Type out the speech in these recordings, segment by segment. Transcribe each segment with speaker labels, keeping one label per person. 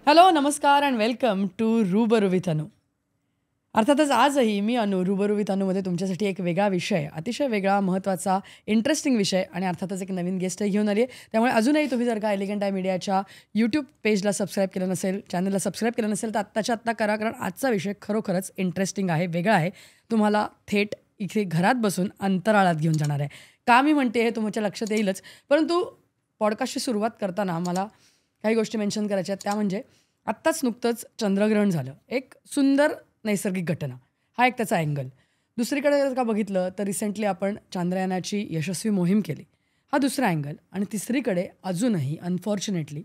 Speaker 1: Hello, नमस्कार and welcome to रूबरू with अनु. अर्थातच आजही मी अनु रूबरू विथ अनुमध्ये तुमच्यासाठी एक वेगळा विषय, अतिशय वेगळा, महत्त्वाचा, इंटरेस्टिंग विषय आणि अर्थातच एक नवीन गेस्टही घेऊन आली आहे. त्यामुळे अजूनही तुम्ही जर का एलिगंट आय मीडियाच्या यूट्यूब पेजला सबस्क्राईब केलं नसेल, चॅनलला सबस्क्राईब केलं नसेल तर आत्ताच्या आत्ता करा, कारण आजचा विषय खरोखरच इंटरेस्टिंग आहे, वेगळा आहे. तुम्हाला थेट इथे घरात बसून अंतराळात घेऊन जाणार आहे. का मी म्हणते हे तुमच्या लक्षात येईलच, परंतु पॉडकास्टची सुरुवात करताना मला काही गोष्टी मेन्शन करायच्या आहेत. त्या म्हणजे आत्ताच नुकतंच चंद्रग्रहण झालं, एक सुंदर नैसर्गिक घटना, हा एक त्याचा अँगल. दुसरीकडे जर का बघितलं तर रिसेंटली आपण चांद्रयानाची यशस्वी मोहीम केली, हा दुसरा अँगल. आणि तिसरीकडे अजूनही अनफॉर्च्युनेटली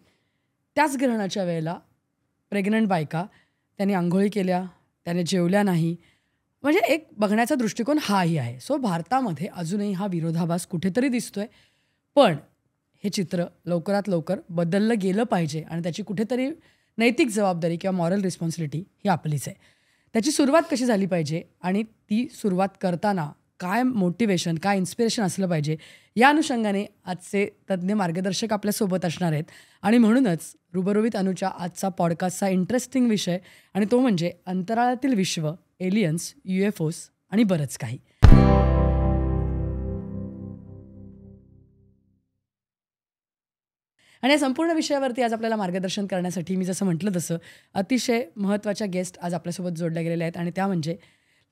Speaker 1: त्याच ग्रहणाच्या वेळेला प्रेग्नंट बायका त्यांनी आंघोळी केल्या, त्याने जेवल्या नाही, म्हणजे एक बघण्याचा दृष्टिकोन हाही आहे. सो भारतामध्ये अजूनही हा विरोधाभास कुठेतरी दिसतोय, पण हे चित्र लवकरात लवकर बदललं गेलं पाहिजे आणि त्याची कुठेतरी नैतिक जबाबदारी किंवा मॉरल रिस्पॉन्सिबिलिटी ही आपलीच आहे. त्याची सुरुवात कशी झाली पाहिजे आणि ती सुरुवात करताना काय मोटिवेशन, काय इन्स्पिरेशन असलं पाहिजे, या अनुषंगाने आजचे तज्ज्ञ मार्गदर्शक आपल्यासोबत असणार आहेत. आणि म्हणूनच रूबरू विथ अनुच्या आजचा पॉडकास्टचा इंटरेस्टिंग विषय, आणि तो म्हणजे अंतराळातील विश्व, एलियन्स, UFOs आणि बरंच काही. आणि या संपूर्ण विषयावरती आज आपल्याला मार्गदर्शन करण्यासाठी मी जसं म्हटलं तसं अतिशय महत्त्वाच्या गेस्ट आज आपल्यासोबत जोडल्या गेलेल्या आहेत. आणि त्या म्हणजे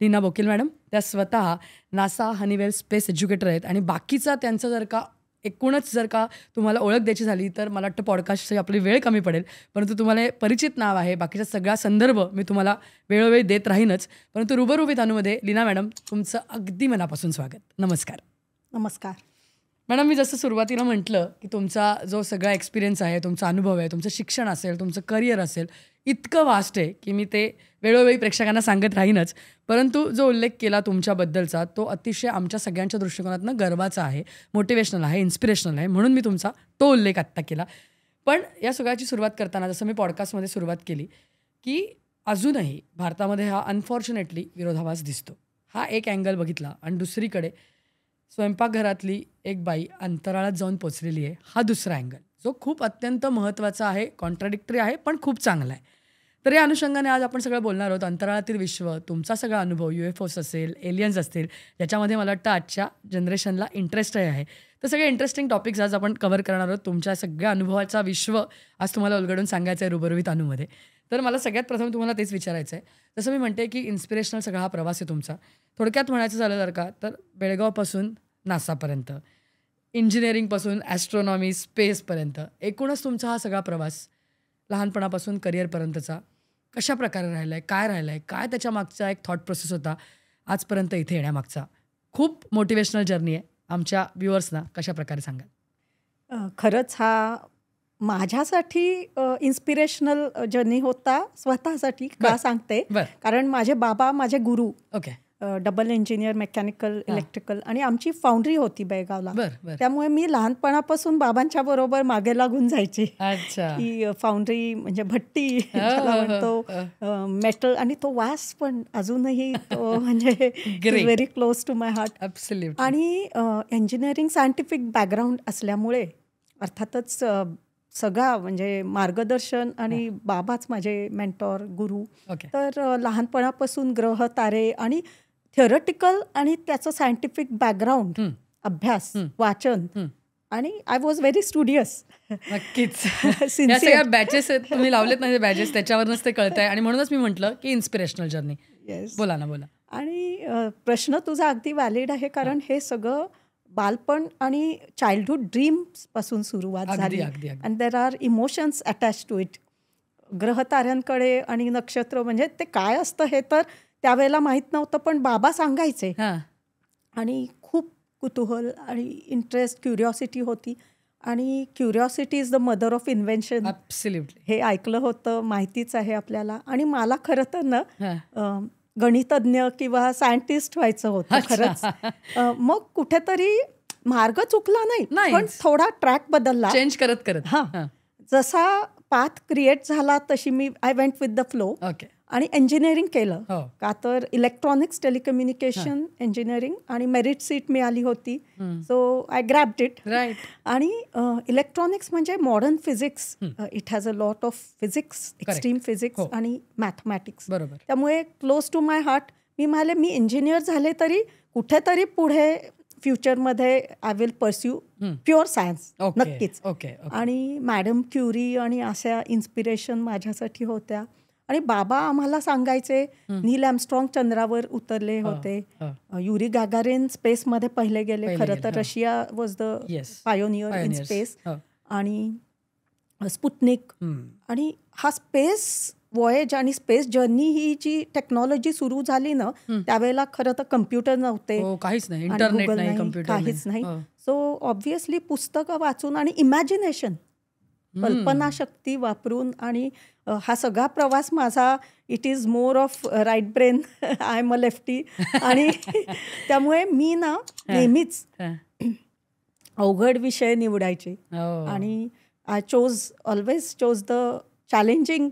Speaker 1: लीना बोकील मॅडम. त्या स्वतः नासा हनीवेल स्पेस एज्युकेटर आहेत. आणि बाकीचा त्यांचं जर का एकूणच जर का तुम्हाला ओळख द्यायची झाली तर मला वाटतं पॉडकास्टची आपली वेळ कमी पडेल, परंतु तुम्हाला हे परिचित नाव आहे. बाकीचा सगळा संदर्भ मी तुम्हाला वेळोवेळी देत राहीनच, परंतु रूबरू विथ अनुमध्ये लीना मॅडम, तुमचं अगदी मनापासून स्वागत. नमस्कार.
Speaker 2: नमस्कार
Speaker 1: मॅडम, मी जसं सुरुवातीला म्हटलं की तुमचा जो सगळा एक्सपिरियन्स आहे, तुमचा अनुभव आहे, तुमचं शिक्षण असेल, तुमचं करिअर असेल, इतकं वास्ट आहे की मी ते वेळोवेळी प्रेक्षकांना सांगत राहीनच, परंतु जो उल्लेख केला तुमच्याबद्दलचा तो अतिशय आमच्या सगळ्यांच्या दृष्टिकोनातनं गर्वाचा आहे, मोटिवेशनल आहे, इन्स्पिरेशनल आहे, म्हणून मी तुमचा तो उल्लेख आत्ता केला. पण या सगळ्याची सुरुवात करताना जसं मी पॉडकास्टमध्ये सुरुवात केली की अजूनही भारतामध्ये हा अनफॉर्च्युनेटली विरोधाभास दिसतो, हा एक अँगल बघितला. आणि दुसरीकडे स्वयंपाकघरातली एक बाई अंतराळात जाऊन पोचलेली आहे, हा दुसरा अँगल, जो खूप अत्यंत महत्त्वाचा आहे, कॉन्ट्राडिक्टरी आहे, पण खूप चांगला आहे. तर या अनुषंगाने आज आपण सगळं बोलणार आहोत. अंतराळातील विश्व, तुमचा सगळा अनुभव, UFOs असेल, एलियन्स असतील, ज्याच्यामध्ये मला वाटतं आजच्या जनरेशनला इंटरेस्टही आहे. तर सगळे इंटरेस्टिंग टॉपिक्स आज आपण कव्हर करणार आहोत. तुमच्या सगळ्या अनुभवाचा विश्व आज तुम्हाला उलगडून सांगायचं आहे रूबरू विथ अनुमध्ये. तर मला सगळ्यात प्रथम तुम्हाला तेच विचारायचं आहे, जसं मी म्हणते की इन्स्पिरेशनल सगळा हा प्रवास आहे तुमचा. थोडक्यात म्हणायचं झालं जर का तर बेळगावपासून नासापर्यंत, इंजिनिअरिंगपासून ॲस्ट्रॉनॉमी, स्पेसपर्यंत, एकूणच तुमचा हा सगळा प्रवास लहानपणापासून करिअरपर्यंतचा कशा प्रकारे राहिला आहे, काय राहिलं आहे, काय त्याच्या मागचा एक थॉट प्रोसेस होता आजपर्यंत इथे येण्यामागचा. खूप मोटिवेशनल जर्नी आहे. आमच्या व्ह्युअर्सना कशा प्रकारे सांगाल?
Speaker 2: खरंच हा माझ्यासाठी इन्स्पिरेशनल जर्नी होता. स्वतःसाठी का सांगते, कारण माझे बाबा माझे गुरु,
Speaker 1: okay,
Speaker 2: double engineer, mechanical, electrical, आणि आमची फाउंड्री होती बेळगावला. त्यामुळे मी लहानपणापासून बाबांच्या बरोबर मागे लागून जायची की फाउंड्री म्हणजे भट्टी म्हणतो, मेटल, आणि तो वास पण अजूनही तो म्हणजे very close to my heart. आणि इंजिनिअरिंग सायंटिफिक बॅकग्राऊंड असल्यामुळे अर्थातच सगळा म्हणजे मार्गदर्शन, आणि बाबाच माझे मेंटॉर, गुरु. तर लहानपणापासून ग्रह, तारे आणि थिअरटिकल आणि त्याचं सायंटिफिक बॅकग्राऊंड, अभ्यास, वाचन, आणि आय वॉज व्हेरी स्टुडियस.
Speaker 1: नक्कीच. सगळ्या बॅचेस तुम्ही लावलेत ना, बॅचेस, त्याच्यावरच ते कळत आहे. आणि म्हणूनच मी म्हटलं की इन्स्पिरेशनल जर्नी. बोला ना, बोला.
Speaker 2: आणि प्रश्न तुझा अगदी व्हॅलिड आहे, कारण हे सगळं बालपण आणि चाइल्डहुड ड्रीम्स पासून सुरुवात झाली. And there are emotions attach to it. ग्रहताऱ्यांकडे आणि नक्षत्र म्हणजे ते काय असतं हे तर त्यावेळेला माहीत नव्हतं, पण बाबा सांगायचे आणि खूप कुतूहल आणि इंटरेस्ट, क्युरिओसिटी होती. आणि curiosity is the mother of invention, हे ऐकलं होतं, माहितीच आहे आपल्याला. आणि मला खरं तर ना गणितज्ञ किंवा सायंटिस्ट व्हायचं होतं खरंच. मग कुठेतरी मार्ग चुकला नाही, पण थोडा ट्रॅक बदलला,
Speaker 1: चेंज करत करत.
Speaker 2: जसा पाथ क्रिएट झाला तशी मी I went with the flow. आणि इंजिनिअरिंग केलं.
Speaker 1: हो.
Speaker 2: का तर इलेक्ट्रॉनिक्स टेलिकम्युनिकेशन इंजिनिअरिंग आणि मेरिट सीट मिळाली होती. So I grabbed it.
Speaker 1: Right.
Speaker 2: आणि इलेक्ट्रॉनिक्स म्हणजे modern physics, it has a lot of physics, extreme physics आणि मॅथमॅटिक्स.
Speaker 1: बरोबर.
Speaker 2: त्यामुळे क्लोज टू माय हार्ट. मी म्हणाले मी इंजिनियर झाले तरी कुठेतरी पुढे फ्युचरमध्ये I will pursue pure science नक्कीच. आणि मॅडम क्युरी आणि अशा इन्स्पिरेशन माझ्यासाठी होत्या. आणि बाबा आम्हाला सांगायचे, नील आर्मस्ट्रॉंग चंद्रावर उतरले होते, युरी गागारिन स्पेसमध्ये पहिले गेले. खरं तर Russia was the pioneer in space. आणि स्पुटनिक आणि हा स्पेस वॉयेज आणि स्पेस जर्नी ही जी टेक्नॉलॉजी सुरू झाली ना त्यावेळेला खरं तर कम्प्युटर नव्हते,
Speaker 1: काहीच नाही, इंटरनेट नाही,
Speaker 2: काहीच नाही. सो ऑब्व्हियसली पुस्तकं वाचून आणि इमॅजिनेशन, कल्पनाशक्ती वापरून आणि हा सगळा प्रवास माझा it is more of right brain, I am a lefty. आणि त्यामुळे मी ना नेहमीच अवघड विषय निवडायचे आणि I always chose the challenging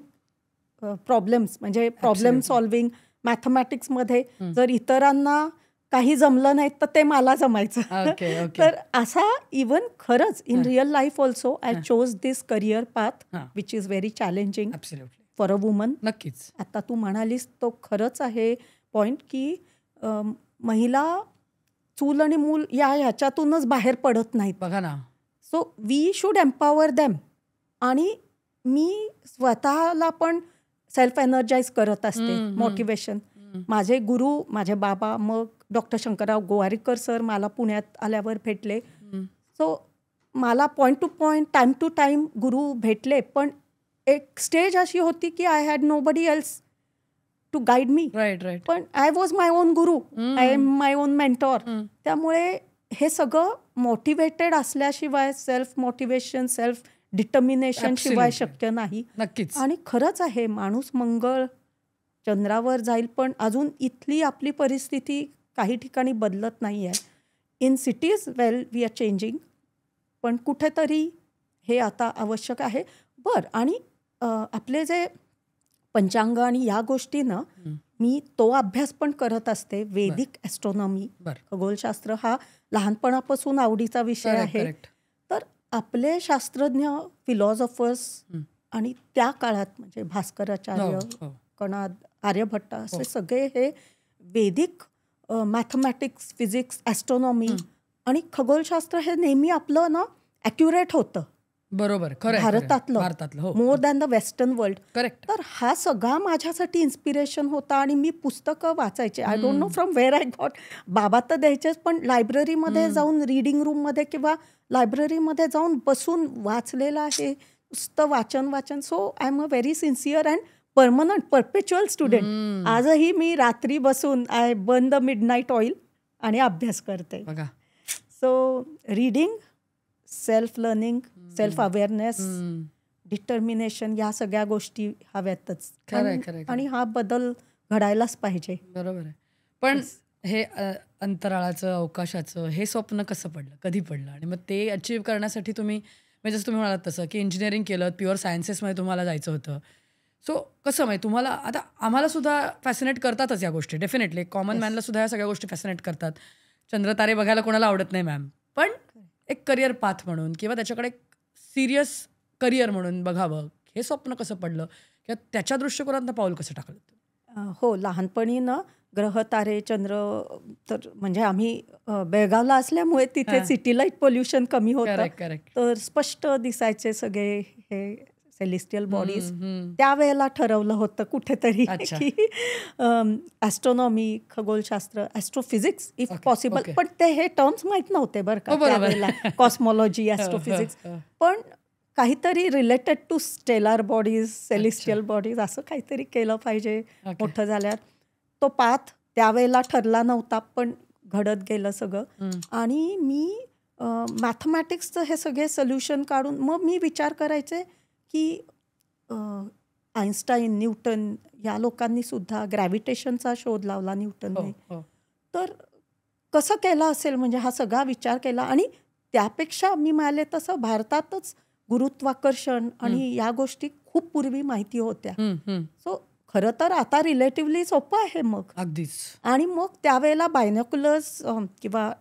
Speaker 2: problems. म्हणजे प्रॉब्लेम सॉल्विंग मॅथमॅटिक्समध्ये जर इतरांना काही जमलं नाही तर ते मला जमायचं. तर असा इवन खरंच in real life also I chose this career path which is very challenging for a woman.
Speaker 1: नक्कीच.
Speaker 2: आता तू म्हणालीस तो खरंच आहे पॉइंट की महिला चूल आणि मूल ह्याच्यातूनच बाहेर पडत नाहीत.
Speaker 1: बघा ना.
Speaker 2: So we should empower them. आणि मी स्वतःला पण सेल्फ एनर्जाइज करत असते, मोटिवेशन. माझे गुरु, माझे बाबा, मग डॉक्टर शंकरराव गोवारीकर सर मला पुण्यात आल्यावर भेटले. सो मला point to point, time to time गुरु भेटले. पण एक स्टेज अशी होती की I had nobody else to guide me. पण I was my own guru, I am my own mentor. त्यामुळे हे सगळं मोटिवेटेड असल्याशिवाय, सेल्फ मोटिवेशन, सेल्फ डिटर्मिनेशन शिवाय शक्य नाही.
Speaker 1: नक्कीच.
Speaker 2: आणि खरंच आहे, माणूस मंगळ चंद्रावर जाईल पण अजून इथली आपली परिस्थिती काही ठिकाणी बदलत नाही आहे. In cities well we are changing, पण कुठेतरी हे आता आवश्यक आहे. आणि आपले जे पंचांग आणि या गोष्टी ना, मी तो अभ्यास पण करत असते. वैदिक ॲस्ट्रॉनॉमी, खगोलशास्त्र हा लहानपणापासून आवडीचा विषय आहे. तर आपले शास्त्रज्ञ, फिलॉसॉफर्स आणि त्या काळात म्हणजे भास्कराचार्य, कणाद, आर्यभट्ट असे सगळे हे वैदिक मॅथमॅटिक्स, फिजिक्स, ॲस्ट्रॉनॉमी आणि खगोलशास्त्र हे नेहमी आपलं ना ॲक्युरेट होतं.
Speaker 1: बरोबर.
Speaker 2: भारतातलं more than the western world.
Speaker 1: Correct.
Speaker 2: तर हा सगळा माझ्यासाठी इन्स्पिरेशन होता. आणि मी पुस्तकं वाचायचे. I don't know from where I got. बाबा तर द्यायचेच, पण लायब्ररीमध्ये जाऊन, रिडिंग रूममध्ये किंवा लायब्ररीमध्ये जाऊन बसून वाचलेलं आहे. नुसतं वाचन. So I am a very sincere and permanent परपेच्युअल student. आजही मी रात्री बसून I burn the midnight oil आणि अभ्यास करते. So reading, self learning, self awareness, determination, या सगळ्या गोष्टी हव्यातच. आणि हा बदल घडायलाच पाहिजे.
Speaker 1: बरोबर आहे. पण हे अंतराळाचं, अवकाशाचं हे स्वप्न कसं पडलं, कधी पडलं? आणि मग ते अचीव्ह करण्यासाठी तुम्ही, म्हणजे जसं तुम्ही म्हणालात तसं की इंजिनिअरिंग केलं, प्युअर सायन्सेसमध्ये तुम्हाला जायचं होतं. सो कसं माहिती तुम्हाला, आता आम्हाला सुद्धा फॅसिनेट करतातच या गोष्टी, डेफिनेटली कॉमन मॅनला सुद्धा या सगळ्या गोष्टी फॅसिनेट करतात. चंद्रतारे बघायला कोणाला आवडत नाही मॅम, पण एक करिअर पाथ म्हणून किंवा त्याच्याकडे एक सिरियस करिअर म्हणून बघावं, हे स्वप्न कसं पडलं किंवा त्याच्या दृष्टिकोनातनं पाऊल कसं टाकलं?
Speaker 2: हो, लहानपणी ना ग्रह, तारे, चंद्र, तर म्हणजे आम्ही बेळगावला असल्यामुळे तिथे सिटी लाईट पोल्युशन कमी होतं. तर स्पष्ट दिसायचे सगळे हे सेलेस्टियल बॉडीज. त्यावेळेला ठरवलं होतं कुठेतरी की ॲस्ट्रॉनॉमी, खगोलशास्त्र, ॲस्ट्रोफिजिक्स इफ पॉसिबल. पण ते हे टर्म्स माहीत नव्हते बरं का त्यावेळेला, कॉस्मॉलॉजी, ॲस्ट्रोफिजिक्स. पण काहीतरी related to stellar bodies, celestial bodies असं काहीतरी केलं पाहिजे मोठं झाल्यावर. तो पाथ त्यावेळेला ठरला नव्हता, पण घडत गेलं सगळं. आणि मी मॅथमॅटिक्सचं हे सगळे सोल्युशन काढून मग मी विचार करायचे की आईन्स्टाईन, न्यूटन या लोकांनी सुद्धा ग्रॅव्हिटेशनचा शोध लावला न्यूटनने. तर कसं केलं असेल, म्हणजे हा सगळा विचार केला. आणि त्यापेक्षा मी म्हणाले तसं भारतातच गुरुत्वाकर्षण आणि या गोष्टी खूप पूर्वी माहिती होत्या. सो खरं तर आता रिलेटिव्हली सोपं आहे मग.
Speaker 1: अगदीच.
Speaker 2: आणि मग त्यावेळेला बायनोक्युलर्स किंवा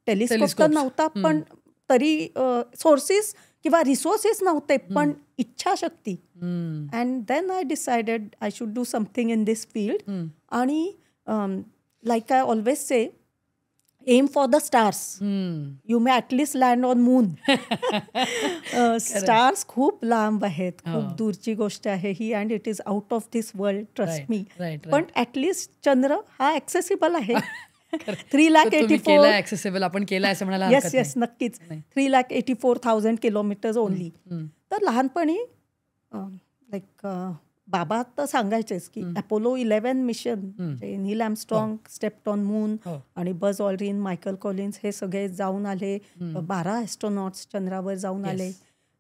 Speaker 2: टेलिस्कोप तर नव्हता, पण तरी सोर्सेस किंवा रिसोर्सेस नव्हते, पण इच्छाशक्ती. And then I decided I should do something in this field. आणि like I always say, aim for the stars, you may at least land on moon. Stars खूप लांब आहेत, खूप दूरची गोष्ट आहे ही, and it is out of this world, trust me. पण ॲटलिस्ट चंद्र हा ॲक्सेसिबल आहे. 3,84,000
Speaker 1: ॲक्सेसिबल आपण केलं असं म्हणाला.
Speaker 2: येस येस, नक्कीच. 3,84,000 किलोमीटर्स ओनली. तर लहानपणी लाईक बाबा तर सांगायचेच की Apollo 11 mission, Neil Armstrong stepped on moon, आणि बज ऑल्ड्रिन, मायकल कॉलिन्स हे सगळे जाऊन आले. 12 ॲस्ट्रॉनॉट्स चंद्रावर जाऊन आले.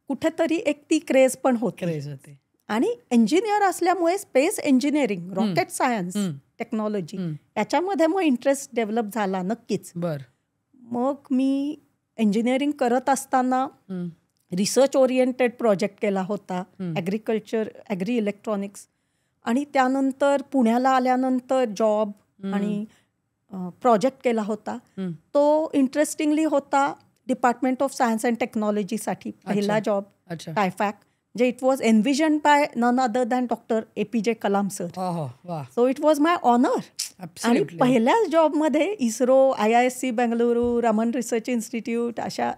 Speaker 2: कुठेतरी एक ती क्रेज पण होते. आणि इंजिनियर असल्यामुळे space engineering, rocket science, technology याच्यामध्ये मग इंटरेस्ट डेव्हलप झाला नक्कीच. मग मी इंजिनिअरिंग करत असताना रिसर्च ओरिएंटेड प्रोजेक्ट केला होता, ॲग्री इलेक्ट्रॉनिक्स. आणि त्यानंतर पुण्याला आल्यानंतर जॉब आणि प्रोजेक्ट केला होता. तो इंटरेस्टिंगली होता डिपार्टमेंट ऑफ सायन्स अँड टेक्नॉलॉजीसाठी पहिला जॉब, टायफॅक. जे it was envision by none other than doctor APJ Kalam sir. So it was my honour. आणि पहिल्याच जॉबमध्ये ISRO, IISc Bengaluru, Raman research institute अशा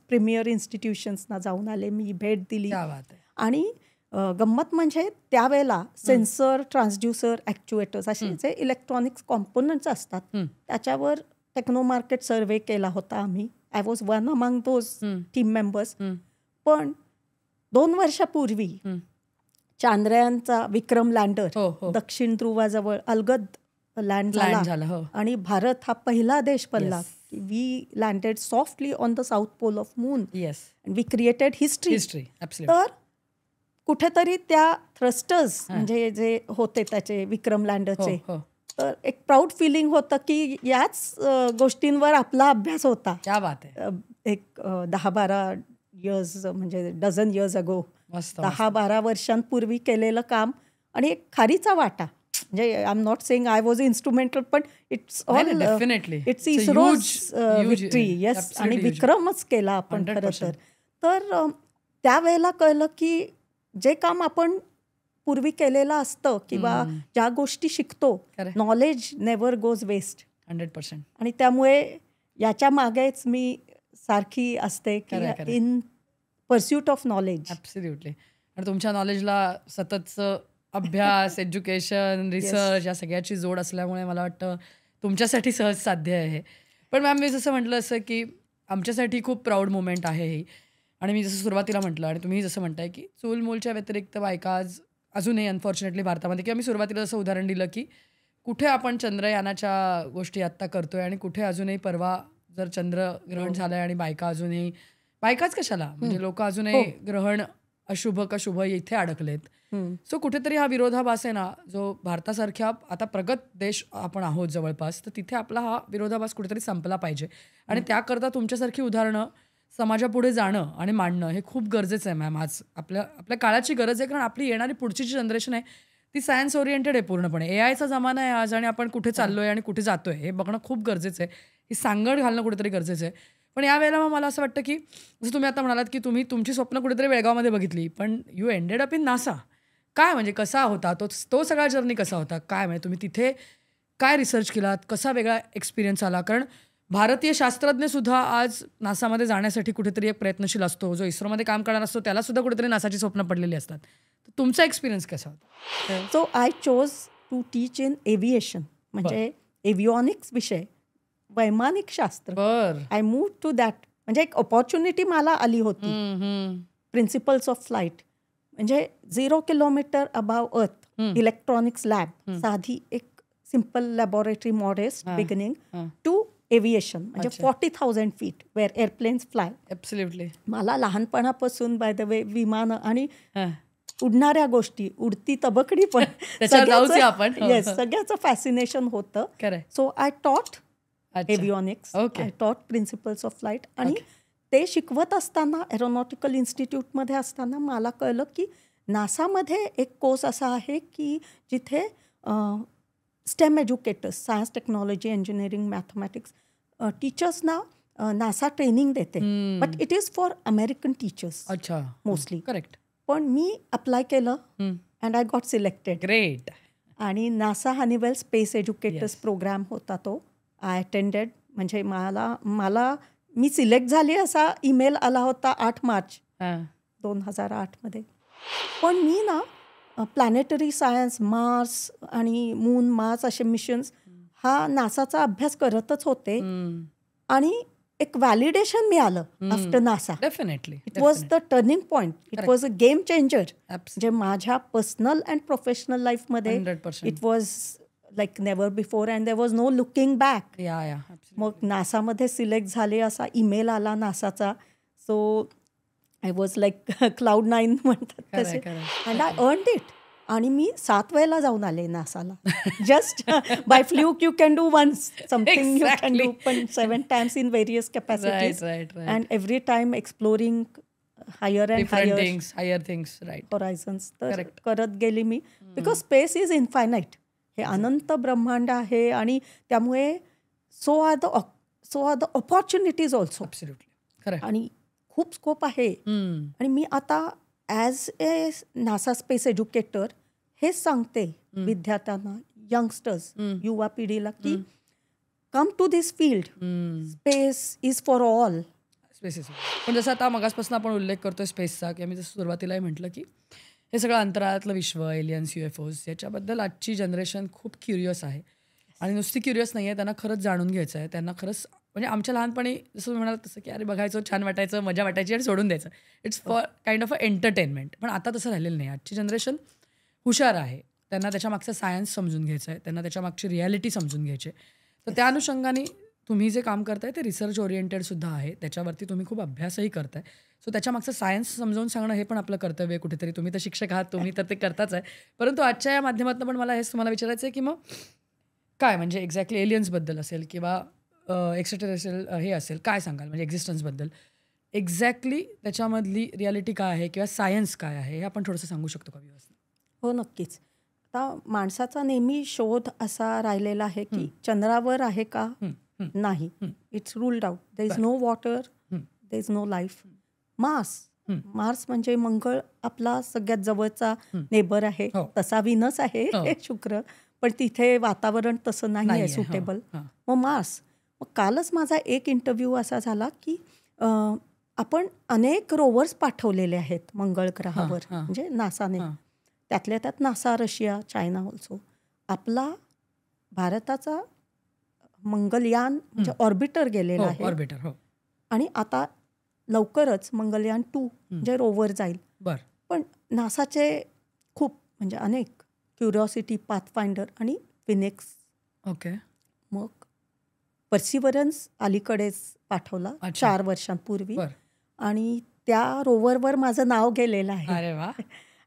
Speaker 2: प्रीमियर इन्स्टिट्यूशन्सना जाऊन आले मी, भेट दिली. आणि गंमत म्हणजे त्यावेळेला सेन्सर, ट्रान्सड्युसर, ॲक्च्युएटर्स असे जे इलेक्ट्रॉनिक्स कॉम्पोनंट्स असतात त्याच्यावर टेक्नो मार्केट सर्वे केला होता आम्ही. I was one among those team members. पण 2 वर्षापूर्वी चांद्रयानचा विक्रम लँडर दक्षिण ध्रुवाजवळ अलगद लँड झाला. आणि भारत हा पहिला देश बनला की we landed softly on the south pole of moon. We created history. तर कुठेतरी त्या थ्रस्टर्स म्हणजे जे होते त्याचे विक्रम लँडरचे, तर एक प्राऊड फिलिंग होतं की याच गोष्टींवर आपला अभ्यास होता. एक 10-12 इयर्स म्हणजे डझन इयर्स अगो, 10-12 वर्षांपूर्वी केलेलं काम. आणि एक खारीचा वाटा, म्हणजे I am not saying I was instrumental, पण it's all it's ISRO's victory. Yes. आणि विक्रमच केला आपण खरं तर. त्यावेळेला कळलं की जे काम आपण पूर्वी केलेलं असतं किंवा ज्या गोष्टी शिकतो, नॉलेज नेव्हर गोज वेस्ट.
Speaker 1: 100%.
Speaker 2: आणि त्यामुळे याच्या मागेच मी सारखी असते की in pursuit of knowledge.
Speaker 1: Absolutely. आणि तुमच्या नॉलेजला सततचं अभ्यास, एज्युकेशन, रिसर्च या सगळ्याची जोड असल्यामुळे मला वाटतं तुमच्यासाठी सहज साध्य आहे. पण मॅम, मी जसं म्हटलं असं की आमच्यासाठी खूप प्राऊड मोमेंट आहे ही. आणि मी जसं सुरुवातीला म्हटलं आणि तुम्ही जसं म्हणताय की चूल मूलच्या व्यतिरिक्त बायका आज अजूनही अनफॉर्च्युनेटली भारतामध्ये, किंवा मी सुरुवातीला जसं उदाहरण दिलं की कुठे आपण चंद्रयानाच्या गोष्टी आत्ता करतोय आणि कुठे अजूनही परवा जर चंद्रग्रहण झालं आहे आणि बायका अजूनही, बायकाच कशाला, म्हणजे लोक अजूनही ग्रहण अशुभ का शुभ इथे अडकलेत. सो कुठेतरी हा विरोधाभास आहे ना, जो भारतासारख्या आता प्रगत देश आपण आहोत जवळपास, तर तिथे आपला हा विरोधाभास कुठेतरी संपला पाहिजे. आणि त्याकरता तुमच्यासारखी उदाहरणं समाजापुढे जाणं आणि मांडणं हे खूप गरजेचं आहे मॅम. आज आपल्या काळाची गरज आहे, कारण आपली येणारी पुढची जी जनरेशन आहे ती सायन्स ओरिएंटेड आहे पूर्णपणे. AIचा जमाना आहे आज, आणि आपण कुठे चाललोय आणि कुठे जातोय हे बघणं खूप गरजेचं आहे. ही सांगड घालणं कुठेतरी गरजेचं आहे. पण यावेळेला मग मला असं वाटतं की जसं तुम्ही आता म्हणालात की तुम्ही तुमची स्वप्न कुठेतरी बेळगावमध्ये बघितली, पण you ended up in NASA. काय म्हणजे कसा होता तो सगळा जर्नी, कसा होता, काय म्हणजे तुम्ही तिथे काय रिसर्च केलात, कसा वेगळा एक्सपिरियन्स आला? कारण भारतीय शास्त्रज्ञ सुद्धा आज नासामध्ये जाण्यासाठी कुठेतरी एक प्रयत्नशील असतो. जो इस्रोमध्ये काम करणार असतो त्याला सुद्धा कुठेतरी नासाची स्वप्न पडलेली असतात. तर तुमचा एक्सपिरियन्स कसा होता?
Speaker 2: So I chose to teach in aviation, म्हणजे एव्हिओनिक्स विषय, वैमानिक शास्त्र. I move to that. म्हणजे एक ऑपॉर्च्युनिटी मला आली होती. प्रिन्सिपल्स ऑफ फ्लाईट, म्हणजे 0 kilometre above earth electronics lab, साधी एक simple laboratory, modest beginning to aviation, म्हणजे 40,000 feet where airplanes fly.
Speaker 1: Absolutely.
Speaker 2: मला लहानपणापासून बाय द वे विमानं आणि उडणाऱ्या गोष्टी, उडती तबकडी पण सगळ्याचं फॅसिनेशन होतं. सो आय टॉट एव्हिओनिक्स, आय टॉट प्रिन्सिपल्स ऑफ फ्लाईट. आणि ते शिकवत असताना एरोनॉटिकल इन्स्टिट्यूटमध्ये असताना मला कळलं की नासामध्ये एक कोर्स असा आहे की जिथे STEM educators, science, technology, engineering, mathematics टीचर्सना नासा ट्रेनिंग देते. But it is for American teachers mostly.
Speaker 1: Correct.
Speaker 2: पण मी अप्लाय केलं and I got selected.
Speaker 1: Great.
Speaker 2: आणि NASA Honeywell space educators programme होता तो. I attended. म्हणजे मला मी सिलेक्ट झाली असा ईमेल आला होता 8 मार्च 2008 पण मी ना प्लॅनेटरी सायन्स, मार्स आणि मून, मार्स असे मिशन्स हा नासाचा अभ्यास करतच होते. आणि एक व्हॅलिडेशन मिळालं after NASA.
Speaker 1: Definitely.
Speaker 2: It was the turning point. It was a game changer. म्हणजे माझ्या पर्सनल अँड प्रोफेशनल लाईफमध्ये it was like never before and there was no looking back. मग नासामध्ये सिलेक्ट झाले असा ईमेल आला नासाचा. So I was like cloud 9 म्हणतात तसे. And I earned it. आणि मी 7 वेळेला जाऊन आले नासाला. Just by fluke you can do once something you can do, पण 7 times in various capacities and every time exploring higher and
Speaker 1: higher things
Speaker 2: horizons. तर करत गेली मी. Because space is infinite. हे अनंत ब्रह्मांड आहे आणि त्यामुळे so are the opportunities also. आणि खूप स्कोप आहे. आणि मी आता as a NASA space educator हेच सांगते विद्यार्थ्यांना, यंगस्टर्स, युवा पिढीला की come to this field. Space is for all.
Speaker 1: पण जसं आता मगासपासून आपण उल्लेख करतोय स्पेसचा, की आम्ही जसं सुरुवातीलाही म्हटलं की हे सगळं अंतराळातलं विश्व, एलियन्स, UFOs याच्याबद्दल आजची जनरेशन खूप क्युरियस आहे. आणि नुसती क्युरियस नाही आहे, त्यांना खरंच जाणून घ्यायचं आहे. त्यांना खरंच म्हणजे आमच्या लहानपणी जसं तुम्ही म्हणाल तसं की अरे बघायचं, छान वाटायचं, मजा वाटायची आणि सोडून द्यायचं. It's for kind of a entertainment. पण आता तसं राहिलेलं नाही. आजची जनरेशन हुशार आहे. त्यांना त्याच्यामागचं सायन्स समजून घ्यायचं आहे, त्यांना त्याच्यामागची रियालिटी समजून घ्यायची आहे. तर त्या अनुषंगाने तुम्ही जे काम करताय ते रिसर्च ओरिएंटेड सुद्धा आहे. त्याच्यावरती तुम्ही खूप अभ्यासही करताय. सो त्याच्यामागचं सायन्स समजावून सांगणं हे पण आपलं कर्तव्य आहे कुठेतरी. तुम्ही तर शिक्षक आहात, तुम्ही तर ते करताच आहे. परंतु आजच्या या माध्यमातून पण मला हेच तुम्हाला विचारायचं आहे की मग काय म्हणजे एक्झॅक्टली एलियन्सबद्दल असेल किंवा एक्स्ट्राटेरेस्ट्रियल हे असेल, काय सांगाल म्हणजे एक्झिस्टन्सबद्दल एक्झॅक्टली त्याच्यामधली रियालिटी काय आहे किंवा सायन्स काय आहे हे आपण थोडंसं सांगू शकतो का व्यवस्थित?
Speaker 2: हो, नक्कीच. आता माणसाचा नेहमी शोध असा राहिलेला आहे की चंद्रावर आहे का? नाही. It's ruled out. There is no water, there is no life. Mars म्हणजे मंगळ आपला सगळ्यात जवळचा नेबर आहे. तसा व्हीनस आहे, शुक्र, पण तिथे वातावरण तसं नाही आहे सुटेबल. मग मार्स. मग कालच माझा एक इंटरव्ह्यू असा झाला की आपण अनेक रोवर्स पाठवलेले आहेत मंगळ ग्रहावर, म्हणजे नासाने. त्यातल्या त्यात नासा, रशिया, चायना ऑल्सो. आपला भारताचा मंगलयान म्हणजे ऑर्बिटर गेलेला आहे. आणि आता लवकरच मंगलयान 2 म्हणजे रोवर जाईल. पण नासाचे खूप म्हणजे अनेक, क्युरिओसिटी, पाथफाइंडर आणि फिनिक्स. मग पर्सिवरन्स अलीकडेच पाठवला 4 वर्षांपूर्वी. आणि त्या रोवरवर माझं नाव गेलेलं आहे.
Speaker 1: अरे वा.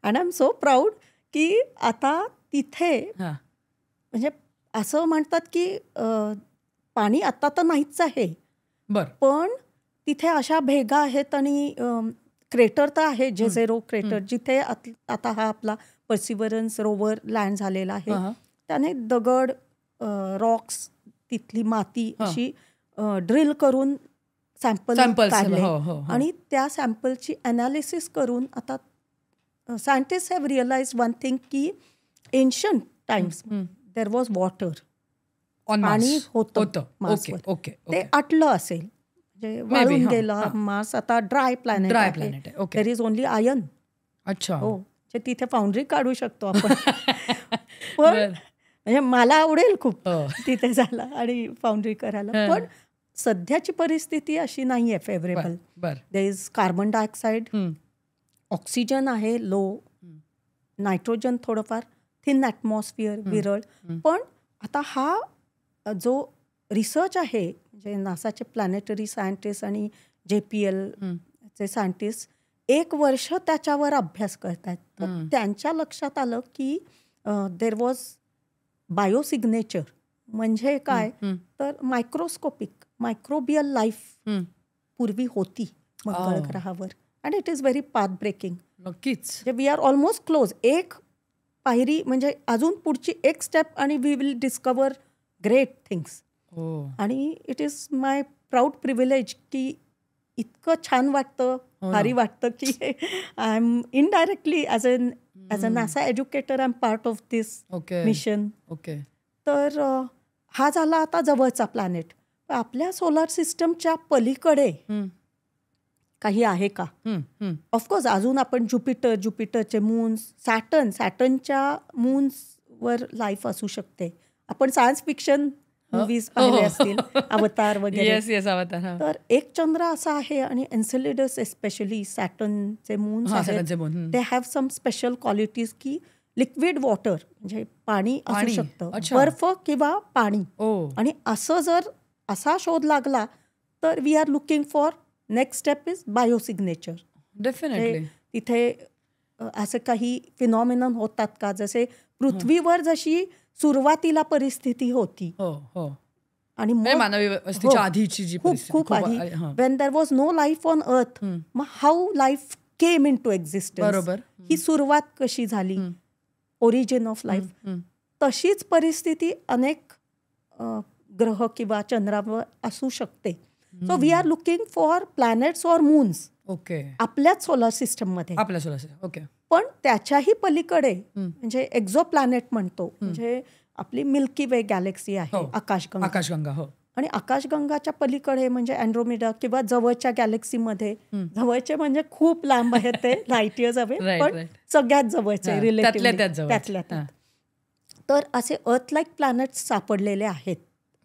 Speaker 2: And I am so proud की आता तिथे म्हणजे असं म्हणतात की पाणी आता तर नाहीच आहे, पण तिथे अशा भेगा आहेत आणि क्रेटर तर आहे, जेझेरो क्रेटर, जिथे आता हा आपला पर्सिवरन्स रोवर लँड झालेला आहे. त्याने दगड, रॉक्स, तिथली माती अशी ड्रिल करून सॅम्पल काढले आणि त्या सॅम्पलची अनालिसिस करून आता scientist have realise one thing की ancient times there was water, पाणी होतं मार्सवर. ते आटलं असेल, म्हणजे वाळून गेलं मार्स. आता ड्राय प्लॅनेट आहे. There is only iron. हो, तिथे फाउंड्री काढू शकतो आपण. पण म्हणजे मला आवडेल खूप तिथे जायला आणि फाउंड्री करायला. पण सध्याची परिस्थिती अशी नाही आहे favourable. There is carbon dioxide, oxygen आहे लो, नायट्रोजन थोडंफार, थिन ॲटमॉस्फिअर, विरळ. पण आता हा जो रिसर्च आहे, म्हणजे नासाचे प्लॅनेटरी सायंटिस्ट आणि JPL चे सायंटिस्ट 1 वर्ष त्याच्यावर अभ्यास करत आहेत. तर त्यांच्या लक्षात आलं की देर वॉज बायोसिग्नेचर. म्हणजे काय तर मायक्रोस्कोपिक मायक्रोबियल लाईफ पूर्वी होती मंगळ ग्रहावर. And it is very path breaking.
Speaker 1: नक्कीच.
Speaker 2: We are almost close. एक पायरी म्हणजे अजून पुढची एक स्टेप आणि we will discover great things. आणि it is my proud privilege की इतकं छान वाटतं, भारी वाटतं की I am indirectly as a NASA educator I am part of this mission.
Speaker 1: Okay. तर
Speaker 2: हा झाला आता जवळचा प्लॅनेट. आपल्या सोलार सिस्टमच्या पलीकडे काही आहे का? ऑफकोर्स अजून आपण ज्युपिटरचे मून्स, सॅटर्नच्या मून्सवर लाईफ असू शकते. आपण सायन्स फिक्शन मूवीज पाहिले असतील, अवतार वगैरे. तर एक चंद्र असा आहे आणि एन्सेलेडस एस्पेशली सॅटर्नचे मून्स आहेत, they have some special qualities की लिक्विड वॉटर म्हणजे पाणी असू शकतं, बर्फ किंवा पाणी. आणि असं जर असा शोध लागला तर we are looking for next step is biosignature.
Speaker 1: Definitely.
Speaker 2: तिथे असे काही फिनॉमिनन होतात का, जसे पृथ्वीवर जशी सुरुवातीला परिस्थिती होती आणि
Speaker 1: मानवी वस्तीच्या आधीची जी
Speaker 2: खूप आधी, when there was no life on earth, मग how life came into existence.
Speaker 1: बरोबर.
Speaker 2: ही सुरुवात कशी झाली, ओरिजिन ऑफ लाईफ. तशीच परिस्थिती अनेक ग्रह किंवा चंद्रावर असू शकते. So we are looking for planets or moons.
Speaker 1: Okay.
Speaker 2: आपल्याच सोलर सिस्टम मध्ये.
Speaker 1: ओके.
Speaker 2: पण त्याच्याही पलीकडे म्हणजे एक्झो प्लॅनेट म्हणतो, म्हणजे आपली मिल्की वे गॅलेक्सी आहे, आकाशगंगा.
Speaker 1: हो.
Speaker 2: आणि आकाशगंगाच्या पलीकडे म्हणजे अँड्रोमेडा किंवा जवळच्या गॅलेक्सीमध्ये, जवळचे म्हणजे खूप लांब आहेत ते, लाईट इयर्स अवे, पण सगळ्यात जवळचे रिलेटिव्हली त्यातल्या. तर असे अर्थ लाईक प्लॅनेट्स सापडलेले आहेत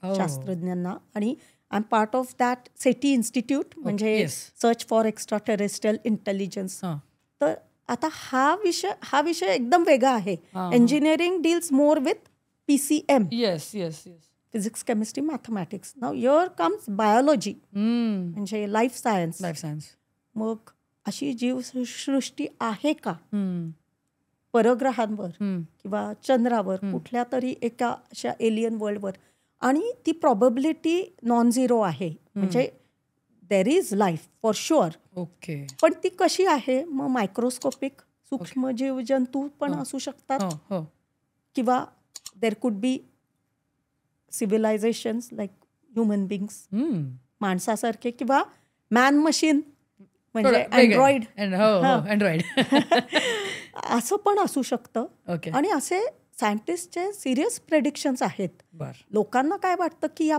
Speaker 2: शास्त्रज्ञांना. आणि I am part of that SETI institute, म्हणजे search for extra terrestrial intelligence. तर आता हा विषय एकदम वेगळा आहे. Engineering deals more with PCM.
Speaker 1: Yes.
Speaker 2: Physics, chemistry, mathematics. Now here comes biology, म्हणजे लाईफ सायन्स. मग अशी जीवसृष्टी आहे का परग्रहांवर किंवा चंद्रावर, कुठल्या तरी एका अशा एलियन वर्ल्डवर? आणि ती प्रॉबॅबिलिटी नॉन झिरो आहे, म्हणजे देर is life for sure.
Speaker 1: Okay.
Speaker 2: पण ती कशी आहे? मग मायक्रोस्कोपिक सूक्ष्म जीव जंतू पण असू शकतात, किंवा there could be civilisations like human बिंग्स, माणसासारखे, किंवा मॅन मशीन म्हणजे अँड्रॉइड असं पण असू शकतं. आणि असे सायंटिस्टचे सिरियस प्रेडिक्शन्स आहेत. लोकांना काय वाटतं की या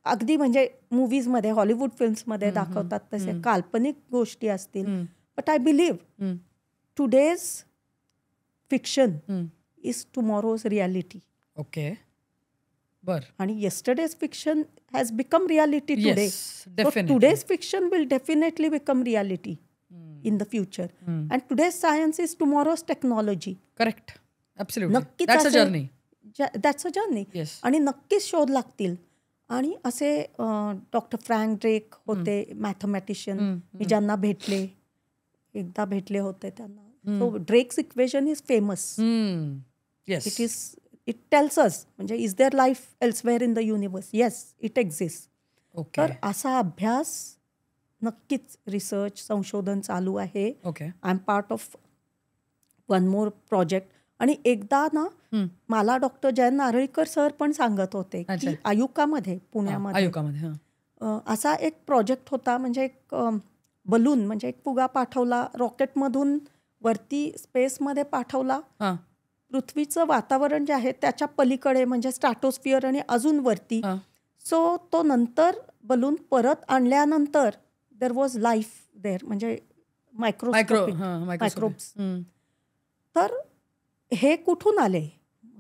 Speaker 2: अगदी म्हणजे मूवीजमध्ये, हॉलिवूड फिल्म्समध्ये दाखवतात तसे काल्पनिक गोष्टी असतील. But I believe today's fiction is tomorrow's reality.
Speaker 1: Okay.
Speaker 2: आणि yesterday's fiction has become reality today. Today's fiction will definitely become reality in the future. And today's science is tomorrow's technology.
Speaker 1: Correct. Absolutely.
Speaker 2: नक्कीच
Speaker 1: That's a journey.
Speaker 2: That's a journey.
Speaker 1: Yes.
Speaker 2: आणि नक्कीच शोध लागतील. आणि असे doctor Frank Drake होते, mathematician, मी ज्यांना एकदा भेटले होते त्यांना. So Drake's equation is famous. It tells us, म्हणजे is there life elsewhere in the universe? Yes, it exist. तर असा अभ्यास नक्कीच, रिसर्च, संशोधन चालू आहे. I am part of one more project. आणि एकदा ना मला डॉक्टर जयंत नारळीकर सर पण सांगत होते की आयुकामध्ये, पुण्यामध्ये असा एक प्रोजेक्ट होता, म्हणजे एक बलून, म्हणजे एक फुगा पाठवला रॉकेटमधून वरती स्पेसमध्ये पाठवला. पृथ्वीचं वातावरण जे आहे त्याच्या पलीकडे, म्हणजे स्ट्रॅटोस्फिअर आणि अजून वरती. सो तो नंतर बलून परत आणल्यानंतर देर वॉज लाईफ देर, म्हणजे मायक्रोब्स. तर हे कुठून आले?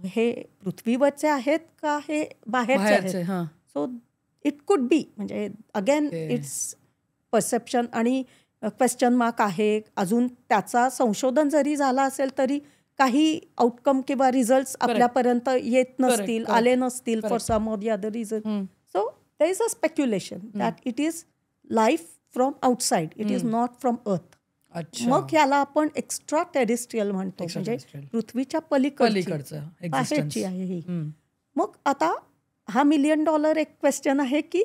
Speaker 2: हे पृथ्वीवरचे आहेत का हे बाहेरचे आहेत? सो इट कुड बी, म्हणजे अगेन इट्स परसेप्शन आणि क्वेश्चन मार्क आहे. अजून त्याचा संशोधन जरी झाला असेल तरी काही आउटकम किंवा रिझल्ट आपल्यापर्यंत येत नसतील, आले नसतील, for some or the other reason. So there is a speculation that it is life from outside, it is not from earth. मग याला आपण एक्स्ट्रा टेरेस्ट्रियल म्हणतो, म्हणजे पृथ्वीच्या पलीकडचं आहे ही. मग आता हा $1 million एक क्वेश्चन आहे की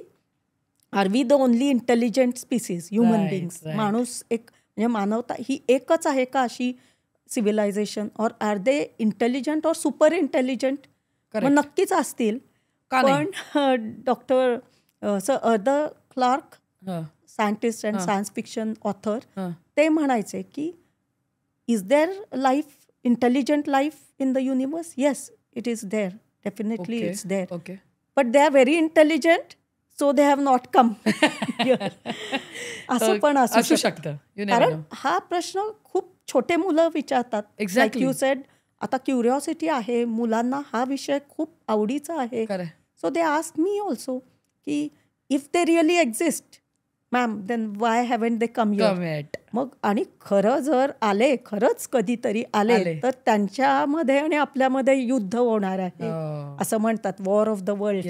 Speaker 2: are we the only intelligent species, human beings? माणूस एक म्हणजे मानवता ही एकच आहे का अशी civilisation, or are they intelligent or super intelligent? मग नक्कीच असतील. पण doctor sir Arthur Clarke, scientist and science fiction author, ते म्हणायचे की is there life, intelligent life in the universe? Yes, it is there, definitely it's there, but they are very intelligent, so they have not come. असं पण असू शकतं. कारण हा प्रश्न खूप छोटे मुलं विचारतात. लाईक यू सेड, आता क्युरिओसिटी आहे मुलांना, हा विषय खूप आवडीचा आहे. So they ask me also की if they really exist ma'am, then why haven't they come here? मग आणि खरं जर आले, खरंच कधीतरी आले, तर त्यांच्यामध्ये आणि आपल्यामध्ये युद्ध होणार आहे असं म्हणतात, वॉर ऑफ द वर्ल्ड.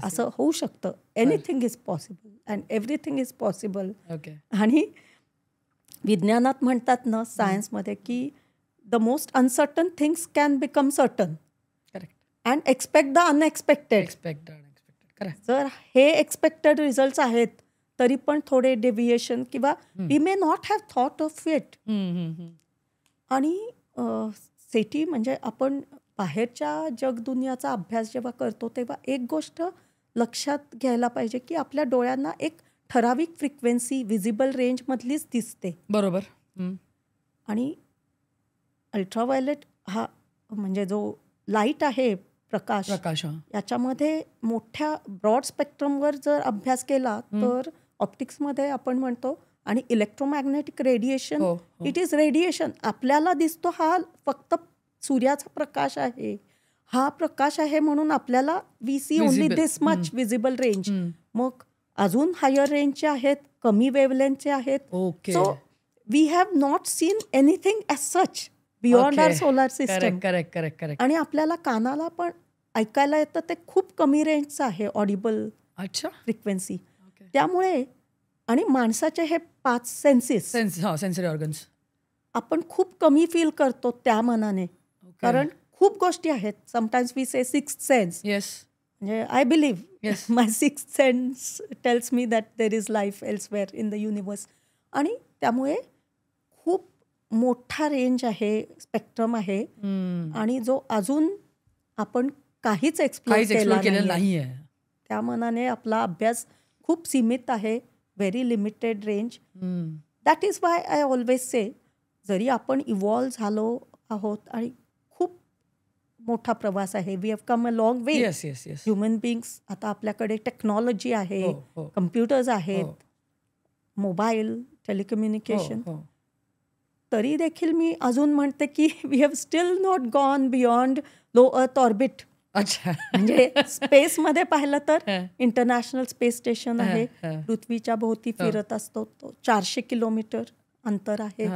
Speaker 2: असं होऊ शकतं. Anything is possible and everything is possible. आणि विज्ञानात म्हणतात ना, सायन्समध्ये, की the most uncertain things can become certain and expect the unexpected. जर हे एक्सपेक्टेड रिझल्ट आहेत तरी पण थोडे डेव्हिएशन किंवा we may not have thought of it. आणि सेटी म्हणजे आपण बाहेरच्या जगदुनियाचा अभ्यास जेव्हा करतो तेव्हा एक गोष्ट लक्षात घ्यायला पाहिजे की आपल्या डोळ्यांना एक ठराविक फ्रिक्वेन्सी विजिबल रेंजमधलीच दिसते.
Speaker 1: बरोबर.
Speaker 2: आणि अल्ट्राव्हायलेट हा म्हणजे जो लाईट आहे, प्रकाश, याच्यामध्ये मोठ्या ब्रॉड स्पेक्ट्रमवर जर अभ्यास केला तर ऑप्टिक्समध्ये आपण म्हणतो, आणि electromagnetic radiation, it is radiation. आपल्याला दिसतो हा फक्त सूर्याचा प्रकाश आहे, हा प्रकाश आहे म्हणून आपल्याला we see only this much visible range. मग अजून हायर रेंजचे आहेत, कमी वेव्हलेंथचे आहेत. So we have not seen anything as such beyond our solar system. आणि आपल्याला कानाला पण ऐकायला येतं ते खूप कमी रेंजचं आहे, ऑडिबल फ्रिक्वेन्सी. त्यामुळे आणि माणसाचे हे 5 सेन्सरी ऑर्गन्स आपण खूप कमी फील करतो त्या मनाने. कारण खूप गोष्टी आहेत. Sometimes we say 6th sense. म्हणजे I believe my 6th sense tells me that there is life elsewhere in the universe. आणि त्यामुळे खूप मोठा रेंज आहे, स्पेक्ट्रम आहे, आणि जो अजून आपण काहीच एक्सप्लोर केलेला नाही. त्या मनाने आपला अभ्यास खूप सीमित आहे, very limited range. That is why I always से, जरी आपण इव्हॉल्व झालो आहोत आणि खूप मोठा प्रवास आहे, we have come a long way human beings. आता आपल्याकडे टेक्नॉलॉजी आहे, कम्प्युटर्स आहेत, मोबाईल, टेलिकम्युनिकेशन. तरी देखील मी अजून म्हणते की we have still not gone beyond low earth orbit. म्हणजे स्पेसमध्ये पाहिलं तर इंटरनॅशनल स्पेस स्टेशन आहे, पृथ्वीच्या भोवती फिरत असतो, तो 400 किलोमीटर अंतर आहे.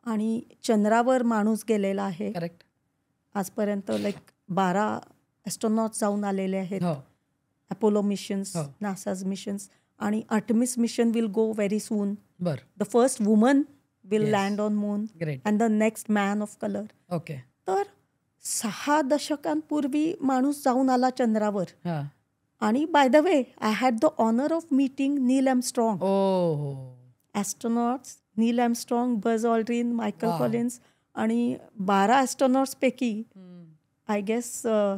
Speaker 2: आणि चंद्रावर माणूस गेलेला आहे आजपर्यंत. लाईक 12 ॲस्ट्रॉनॉट्स जाऊन आलेले आहेत, अपोलो मिशन्स, नासाज मिशन्स. आणि Artemis mission will go very soon. The first woman will land on moon and the next man of colour. तर 6 दशकांपूर्वी माणूस जाऊन आला चंद्रावर. आणि by the way, I had the honour of meeting Neil Armstrong. Astronauts Neil Armstrong, Buzz Aldrin, Michael Collins. आणि 12 ॲस्ट्रॉनॉट्सपैकी I guess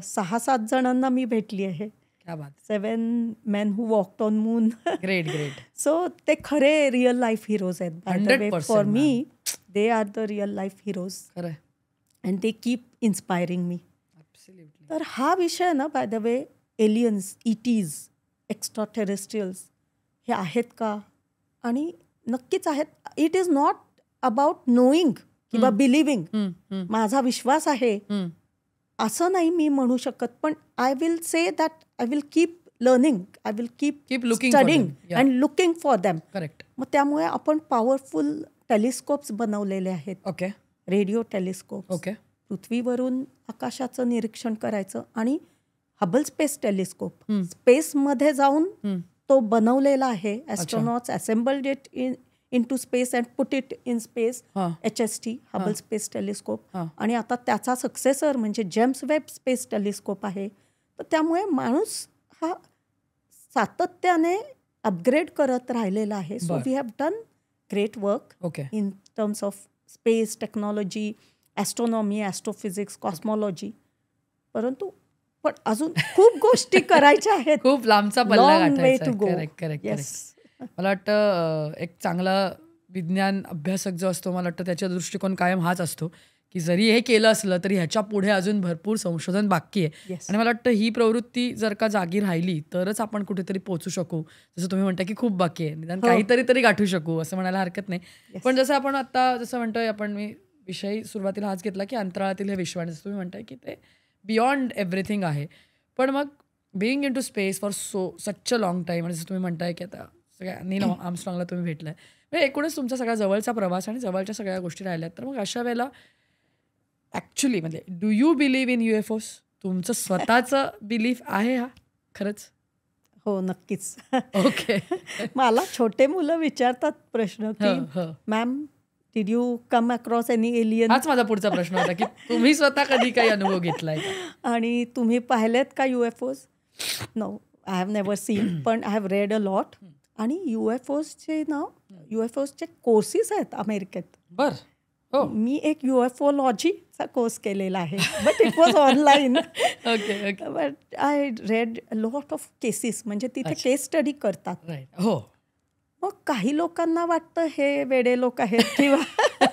Speaker 2: 6-7 जणांना मी भेटली आहे. 7 men who walked on moon.
Speaker 1: Great.
Speaker 2: So ते खरे रिअल लाईफ हिरोज आहेत. By the way, for me they are the real life heroes. And they keep inspiring me. तर हा विषय ना, by the way, aliens, ETs, extra terrestrials हे आहेत का? आणि नक्कीच आहेत. It is not about knowing किंवा बिलिव्हिंग. माझा विश्वास आहे असं नाही मी म्हणू शकत, पण I will say that I will keep learning, I will keep studying and looking for them. मग त्यामुळे आपण पॉवरफुल टेलिस्कोप्स बनवलेले आहेत, रेडिओ टेलिस्कोप. पृथ्वीवरून आकाशाचं निरीक्षण करायचं. आणि हबल स्पेस टेलिस्कोप स्पेसमध्ये जाऊन तो बनवलेला आहे. Astronauts assembled it into space and put it in space, HST, Hubble space telescope. आणि आता त्याचा सक्सेसर म्हणजे जेम्स वेब स्पेस टेलिस्कोप आहे. तर त्यामुळे माणूस हा सातत्याने अपग्रेड करत राहिलेला आहे. So we have done great work
Speaker 1: Okay.
Speaker 2: in terms of space, technology, astronomy, astrophysics, cosmology. परंतु पण अजून खूप गोष्टी करायच्या आहेत.
Speaker 1: खूप लांबचा पल्ला
Speaker 2: Long way
Speaker 1: गाठायचा
Speaker 2: to
Speaker 1: आहे.
Speaker 2: go.
Speaker 1: Correct correct
Speaker 2: Yes.
Speaker 1: Correct. मला वाटतं एक चांगला विज्ञान अभ्यासक जो असतो मला वाटतं त्याचा दृष्टिकोन कायम हाच असतो की जरी हे केलं असलं तरी ह्याच्या पुढे अजून भरपूर संशोधन बाकी आहे.
Speaker 2: Yes.
Speaker 1: आणि मला वाटतं ही प्रवृत्ती जर का जागी राहिली तरच आपण कुठेतरी पोहोचू शकू. जसं तुम्ही म्हणता की खूप बाकी आहे, निदान काहीतरी तरी गाठू शकू असं म्हणायला हरकत नाही.
Speaker 2: Yes.
Speaker 1: पण जसं आपण आता जसं म्हणतोय आपण, मी विषय सुरुवातीला हाच घेतला की अंतराळातील हे विश्व, आणि जसं तुम्ही म्हणताय की ते बियॉन्ड एव्हरीथिंग आहे. पण मग being into space for such a long time, आणि जसं तुम्ही म्हणताय की आता सगळ्या नील आर्मस्ट्रॉंगला तुम्ही भेटलाय, म्हणजे एकूणच तुमचा सगळा जवळचा प्रवास आणि जवळच्या सगळ्या गोष्टी राहिल्यात. तर मग अशा वेळेला ॲक्च्युली म्हणजे do you believe in UFOs? तुमचं स्वतःचं बिलीफ आहे हा खरंच?
Speaker 2: हो, नक्कीच.
Speaker 1: ओके.
Speaker 2: मला छोटे मुलं विचारतात प्रश्न की ma'am did you come across any alien?
Speaker 1: हाच माझा पुढचा प्रश्न होता की तुम्ही स्वतः कधी काही अनुभव घेतलाय का?
Speaker 2: आणि तुम्ही पाहिलेत का UFOs? No, I have never seen, पण I have read a lot. आणि UFOsचे UFOsचे कोर्सेस आहेत अमेरिकेत.
Speaker 1: बर. हो.
Speaker 2: मी एक UFOलॉजीचा कोर्स केलेला आहे, but it was online.
Speaker 1: Okay okay.
Speaker 2: But I read lot of cases, म्हणजे तिथे केस स्टडी करतात.
Speaker 1: राईट. हो.
Speaker 2: मग काही लोकांना वाटतं हे वेडे लोक आहेत किंवा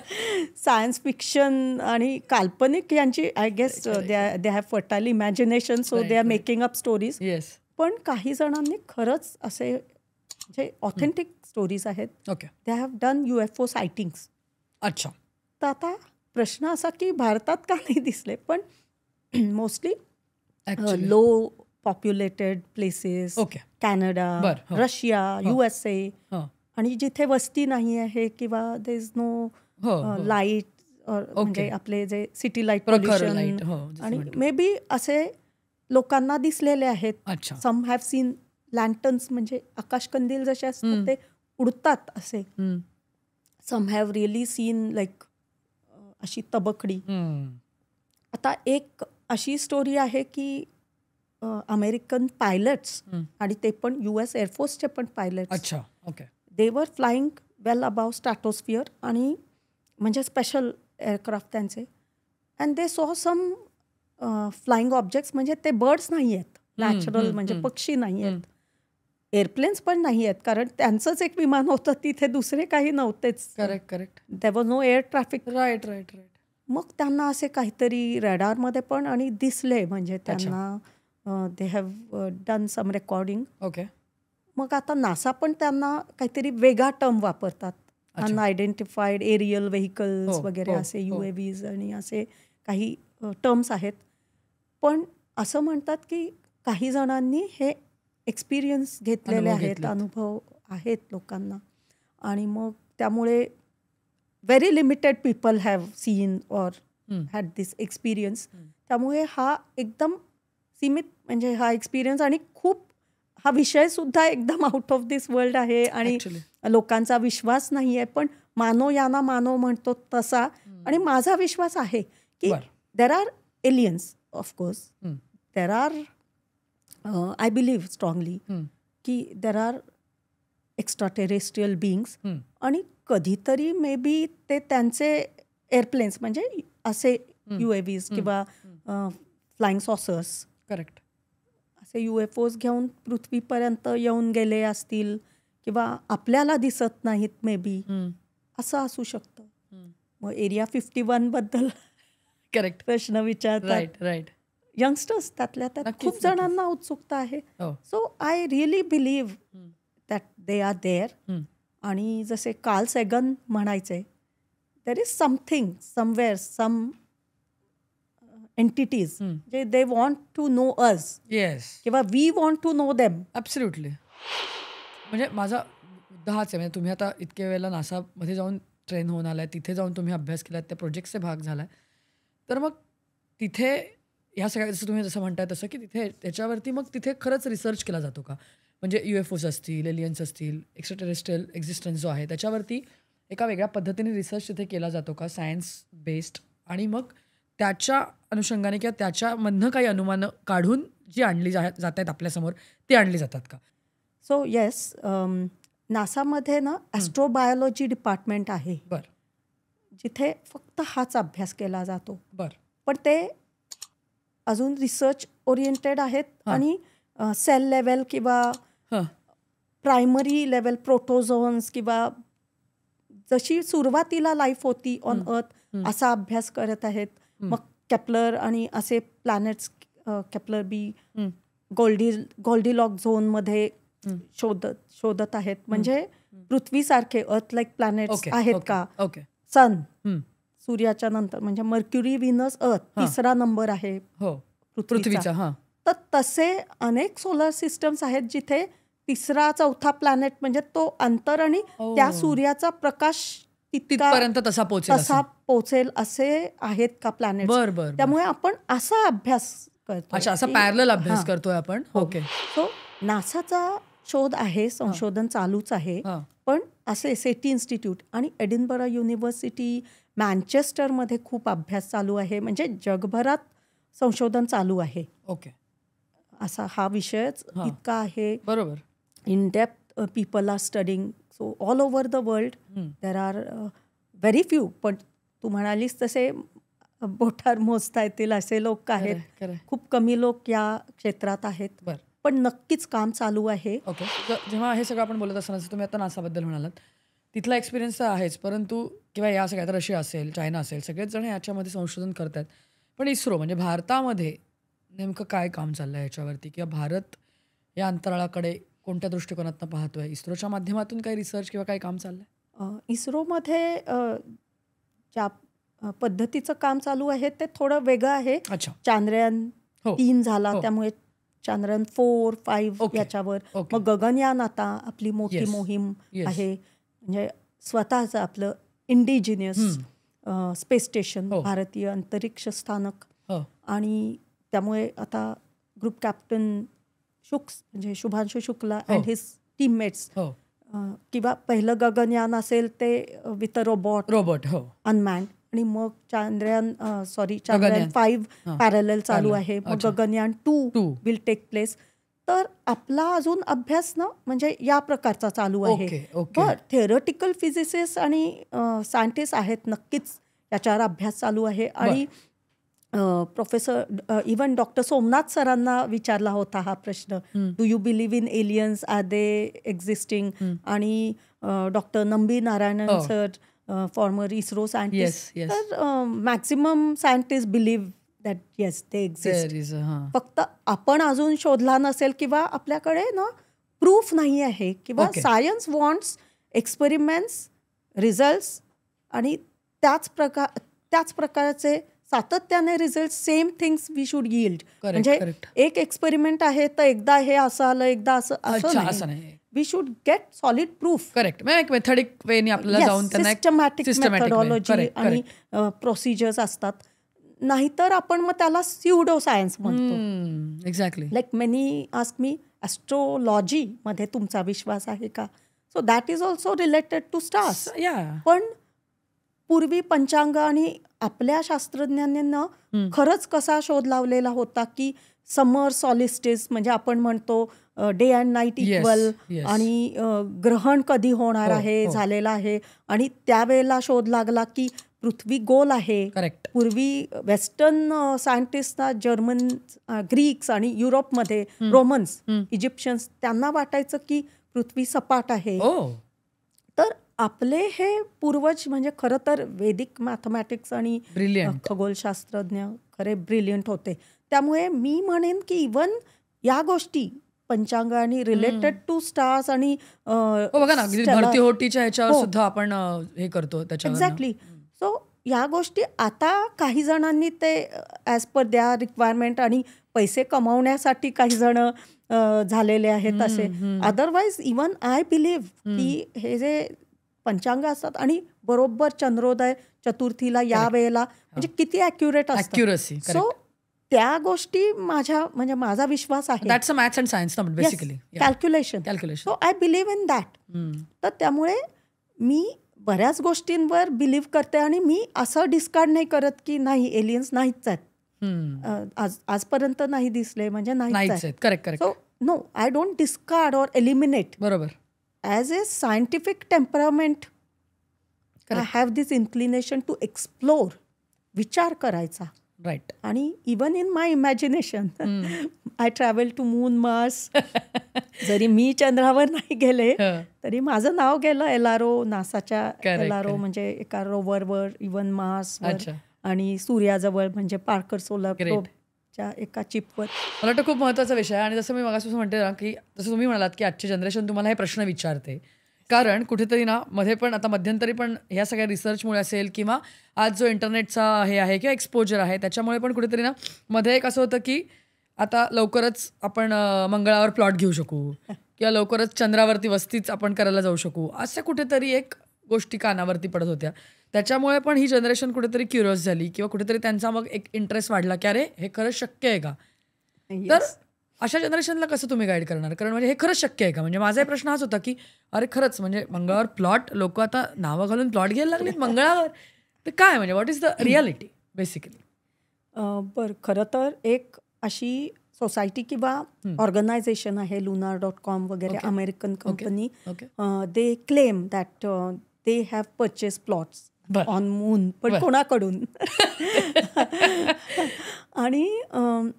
Speaker 2: सायन्स फिक्शन आणि काल्पनिक यांची I guess they have fertile imagination, so they are making up stories.
Speaker 1: Yes.
Speaker 2: पण काही जणांनी खरंच असे जे ऑथेंटिक स्टोरीज आहेत,
Speaker 1: okay.
Speaker 2: They have done UFO sightings.
Speaker 1: अच्छा.
Speaker 2: तर आता प्रश्न असा की भारतात का नाही दिसले, पण mostly low populated places,
Speaker 1: okay.
Speaker 2: Canada, Russia, USA, आणि जिथे वस्ती नाही आहे किंवा देर इज नो लाईट, म्हणजे आपले जे सिटी लाईट पोल्युशन, आणि मे बी असे लोकांना दिसलेले आहेत. सम हॅव सीन लँटर्न्स, म्हणजे आकाशकंदील जसे असतात ते उडतात असे. सम हॅव रिअली सीन लाईक अशी तबकडी. आता एक अशी स्टोरी आहे की अमेरिकन पायलट्स, आणि ते पण US एअरफोर्सचे पण पायलट्स.
Speaker 1: अच्छा. ओके.
Speaker 2: दे वर फ्लाईंग वेल अबाव स्ट्रॅटोस्फिअर, आणि म्हणजे स्पेशल एअरक्राफ्ट त्यांचे, and they saw some flying objects. म्हणजे ते बर्ड्स नाही आहेत नॅचरल, म्हणजे पक्षी नाही आहेत, एअरप्लेन्स पण नाही आहेत, कारण त्यांचंच एक विमान होतं तिथे, दुसरे काही नव्हतेच.
Speaker 1: Correct correct.
Speaker 2: There was no air traffic.
Speaker 1: Right right right.
Speaker 2: मग त्यांना असे काहीतरी रडारमध्ये पण आणि दिसले, म्हणजे त्यांना they have done some recording.
Speaker 1: Okay.
Speaker 2: मग आता नासा पण त्यांना काहीतरी वेगळा टर्म वापरतात, अनआयडेंटिफाईड एरियल व्हेकल्स वगैरे असे, UAVs आणि असे काही टर्म्स आहेत. पण असं म्हणतात की काही जणांनी हे एक्सपिरियन्स घेतलेले आहेत, अनुभव आहेत लोकांना, आणि मग त्यामुळे very limited people have seen or had this experience. त्यामुळे हा एकदम सीमित, म्हणजे हा एक्सपिरियन्स, आणि खूप हा विषय सुद्धा एकदम आउट ऑफ दिस वर्ल्ड आहे, आणि लोकांचा विश्वास नाही आहे. पण मानो याना मानो म्हणतो तसा, आणि माझा विश्वास आहे की there are aliens. Of course there are, I believe strongly की there are extra terrestrial beings, आणि कधीतरी मे बी ते त्यांचे एअरप्लेन्स, म्हणजे असे UAVs किंवा फ्लाइंग सॉसर्स,
Speaker 1: करेक्ट,
Speaker 2: असे UFOs घेऊन पृथ्वीपर्यंत येऊन गेले असतील, किंवा आपल्याला दिसत नाहीत मे बी, असं असू शकतं. मग एरिया 51 बद्दल
Speaker 1: करेक्ट
Speaker 2: प्रश्न विचारतात.
Speaker 1: Right right.
Speaker 2: यंगस्टर्स त्यातल्या त्यात खूप जणांना उत्सुकता आहे. So I really believe that they are there. आणि जसे कार्ल सेगन म्हणायचे, there is something somewhere, some entities जे they want to know us,
Speaker 1: yes,
Speaker 2: किंवा we want to know them.
Speaker 1: Absolutely. म्हणजे माझा मुद्दा हाच आहे, म्हणजे तुम्ही आता इतक्या वेळेला नासामध्ये जाऊन ट्रेन होऊन आलाय, तिथे जाऊन तुम्ही अभ्यास केलात, त्या प्रोजेक्टचे भाग झालाय, तर मग तिथे ह्या सगळ्या जसं तुम्ही जसं म्हणताय तसं की तिथे त्याच्यावरती मग तिथे खरंच रिसर्च केला जातो का? म्हणजे UFOs असतील, एलियन्स असतील, एक्स्ट्रा टेरेस्ट्रियल एक्झिस्टन्स जो आहे त्याच्यावरती एका वेगळ्या पद्धतीने रिसर्च तिथे केला जातो का, सायन्स बेस्ड, आणि मग त्याच्या अनुषंगाने किंवा त्याच्यामधनं काही अनुमानं काढून जी आणली जात आहेत आपल्यासमोर, ती आणली जातात का?
Speaker 2: सो येस, नासामध्ये ना ॲस्ट्रोबायोलॉजी डिपार्टमेंट आहे, जिथे फक्त हाच अभ्यास केला जातो. पण ते अजून रिसर्च ओरिएंटेड आहेत आणि सेल लेवल किंवा प्रायमरी लेवल प्रोटोझोन्स किंवा जशी सुरुवातीला लाईफ होती ऑन अर्थ असा अभ्यास करत आहेत. मग केपलर आणि असे प्लॅनेट्स, केपलर बी गोल्डीलॉक झोनमध्ये शोधत आहेत. म्हणजे पृथ्वीसारखे अर्थ लाईक प्लॅनेट्स आहेत का. सन सूर्याच्या नंतर म्हणजे मर्क्युरी, व्हीनस, अर्थ तिसरा नंबर आहे पृथ्वीचा. तर तसे अनेक सोलर सिस्टम्स आहेत जिथे तिसरा चौथा प्लॅनेट म्हणजे तो अंतर आणि त्या सूर्याचा प्रकाश
Speaker 1: तिथपर्यंत तसा
Speaker 2: पोहोचेल असे आहेत का प्लॅनेट. त्यामुळे आपण असा अभ्यास करतो,
Speaker 1: असा पॅरलल अभ्यास करतोय आपण. ओके.
Speaker 2: सो नासाचा शोध आहे, संशोधन चालूच आहे. पण असे सेटी इन्स्टिट्यूट आणि एडिनबरा युनिव्हर्सिटी, मँचेस्टरमध्ये खूप अभ्यास चालू आहे. म्हणजे जगभरात संशोधन चालू आहे.
Speaker 1: ओके.
Speaker 2: असा हा विषयच इतका आहे.
Speaker 1: बरोबर.
Speaker 2: In depth people are studying. So all over the world there are very few, पण तू म्हणालीस तसे बोटावर मोजता येतील असे लोक आहेत. खूप कमी लोक या क्षेत्रात आहेत, पण नक्कीच काम चालू आहे.
Speaker 1: ओके. जेव्हा हे सगळं आपण बोलत असताना तुम्ही आता नासाबद्दल म्हणालात, तिथला एक्सपिरियन्स तर आहेच, परंतु किंवा या सगळ्यात रशिया असेल, चायना असेल, सगळेच जण याच्यामध्ये संशोधन करतात. पण इस्रो म्हणजे भारतामध्ये नेमकं काय काम चाललं आहे याच्यावरती, किंवा भारत या अंतराळाकडे कोणत्या दृष्टिकोनातून पाहतोय? इस्रोच्या माध्यमातून काही रिसर्च किंवा काही काम चाललंय?
Speaker 2: इस्रोमध्ये ज्या पद्धतीचं काम चालू आहे ते थोडं वेगळं आहे. चांद्रयान 3 झाला, त्यामुळे चांद्रयान 4, 5 याच्यावर. मग गगनयान आता आपली मोठी मोहीम आहे, म्हणजे स्वतःचं आपलं इंडिजिनियस स्पेस स्टेशन, भारतीय अंतरिक्ष स्थानक. आणि त्यामुळे आता ग्रुप कॅप्टन म्हणजे Shubhanshu Shukla and his teammates, किंवा पहिलं गगनयान असेल ते विथ रोबोट अनमॅन्ड, आणि मग चांद्रयान 5 पॅरलल चालू आहे. मग गगनयान 2 विल टेक प्लेस. तर आपला अजून अभ्यास ना म्हणजे या प्रकारचा चालू आहे. बट थिअरटिकल फिजिसिस्ट आणि सायंटिस्ट आहेत, नक्कीच याच्यावर अभ्यास चालू आहे. आणि प्रोफेसर इवन डॉक्टर सोमनाथ सरांना विचारला होता हा प्रश्न, do you believe in aliens, are they existing. आणि doctor Nambi Narayanan sir, former ISRO scientist, तर maximum scientist believe that yes they exist. फक्त आपण अजून शोधला नसेल किंवा आपल्याकडे ना प्रूफ नाही आहे, किंवा सायन्स वॉन्ट्स एक्सपेरिमेंट्स, रिझल्ट्स, आणि त्याच प्रकारचे सातत्याने result, same things we should yield. म्हणजे एक एक्सपेरिमेंट आहे तर एकदा हे असं आलं, एकदा असं नाही. We should get solid proof.
Speaker 1: Correct. Methodic वेने आपल्याला जाऊन
Speaker 2: सिस्टमॅटिक मेथडॉलॉजी आणि प्रोसिजर्स असतात. नाहीतर आपण मग त्याला स्युडो सायन्स म्हणतो.
Speaker 1: Exactly.
Speaker 2: Like many ask me, astrology मध्ये तुमचा विश्वास आहे का? So that is also related to stars. पण पूर्वी पंचांग आणि आपल्या शास्त्रज्ञांनी खरंच कसा शोध लावलेला होता की समर सॉलिस्टिस म्हणजे आपण म्हणतो डे अँड नाईट इक्वल, आणि ग्रहण कधी होणार आहे, झालेला आहे. आणि त्यावेळेला शोध लागला की पृथ्वी गोल आहे. पूर्वी वेस्टर्न सायंटिस्टना, जर्मन, ग्रीक्स आणि युरोपमध्ये रोमन्स, इजिप्शियन्स, त्यांना वाटायचं की पृथ्वी सपाट आहे. तर आपले हे पूर्वज म्हणजे खरं तर वैदिक मॅथमॅटिक्स आणि खगोलशास्त्रज्ञ खरे ब्रिलियंट होते. त्यामुळे मी म्हणेन की इवन या गोष्टी पंचांग आणि रिलेटेड टू स्टार्स आणि
Speaker 1: बघा ना, भरती होटीच्या ह्याच्यावर सुद्धा आपण हे करतो त्याच्यावर.
Speaker 2: एक्झॅक्टली. सो या गोष्टी आता काही जणांनी ते ॲज पर द्या रिक्वायरमेंट आणि पैसे कमावण्यासाठी काही जण झालेले आहेत असे. अदरवाईज इवन आय बिलीव्ह की हे जे पंचांग असतात आणि बरोबर चंद्रोदय चतुर्थीला या वेळेला म्हणजे किती ॲक्युरेट असतं. सो त्या गोष्टी माझा विश्वास आहे.
Speaker 1: That's a maths and science basically,
Speaker 2: calculation. So I believe in that. तर त्यामुळे मी बऱ्याच गोष्टींवर बिलीव्ह करते आणि मी असं डिस्कार्ड नाही करत की नाही एलियन्स नाहीच आहेत, आजपर्यंत नाही दिसले म्हणजे नाहीच आहेत.
Speaker 1: Correct.
Speaker 2: So no, I don't discard or eliminate.
Speaker 1: बरोबर.
Speaker 2: As a scientific temperament I have this inclination to explore, विचार करायचा.
Speaker 1: राईट.
Speaker 2: आणि even in my imagination I travel to moon, Mars. जरी मी चंद्रावर नाही गेले तरी माझं नाव गेलं LRO, नासाच्या LRO म्हणजे एका रोवरवर, इवन मार्सवर आणि सूर्याजवळ म्हणजे पार्कर सोलर प्रोबच्या एका चिपवर.
Speaker 1: मला वाटतं खूप महत्त्वाचा विषय आहे. आणि जसं मी मगापासून म्हणते ना की जसं तुम्ही म्हणालात की आजची जनरेशन तुम्हाला हे प्रश्न विचारते, कारण कुठेतरी ना मध्ये पण आता मध्यंतरी पण ह्या सगळ्या रिसर्चमुळे असेल किंवा आज जो इंटरनेटचा हे आहे किंवा एक्सपोजर आहे त्याच्यामुळे पण कुठेतरी ना मध्ये एक असं होतं की आता लवकरच आपण मंगळावर प्लॉट घेऊ शकू किंवा लवकरच चंद्रावरती वस्तीच आपण करायला जाऊ शकू, अशा कुठेतरी एक गोष्टी कानावरती पडत होत्या. त्याच्यामुळे पण ही जनरेशन कुठेतरी क्युरियस झाली किंवा कुठेतरी त्यांचा मग एक इंटरेस्ट वाढला की अरे हे खरंच शक्य आहे का. तर अशा जनरेशनला कसं तुम्ही गाईड करणार, कारण म्हणजे हे खरंच शक्य आहे का. म्हणजे माझा प्रश्न हाच होता की अरे खरंच म्हणजे मंगळावर प्लॉट, लोक आता नावं घालून प्लॉट घ्यायला लागलेत मंगळावर, तर काय म्हणजे what is the reality basically.
Speaker 2: बरं, खरं तर एक अशी सोसायटी किंवा ऑर्गनायझेशन आहे lunar.com वगैरे, American company. They claim that they have purchase plots on moon, पण कोणाकडून. आणि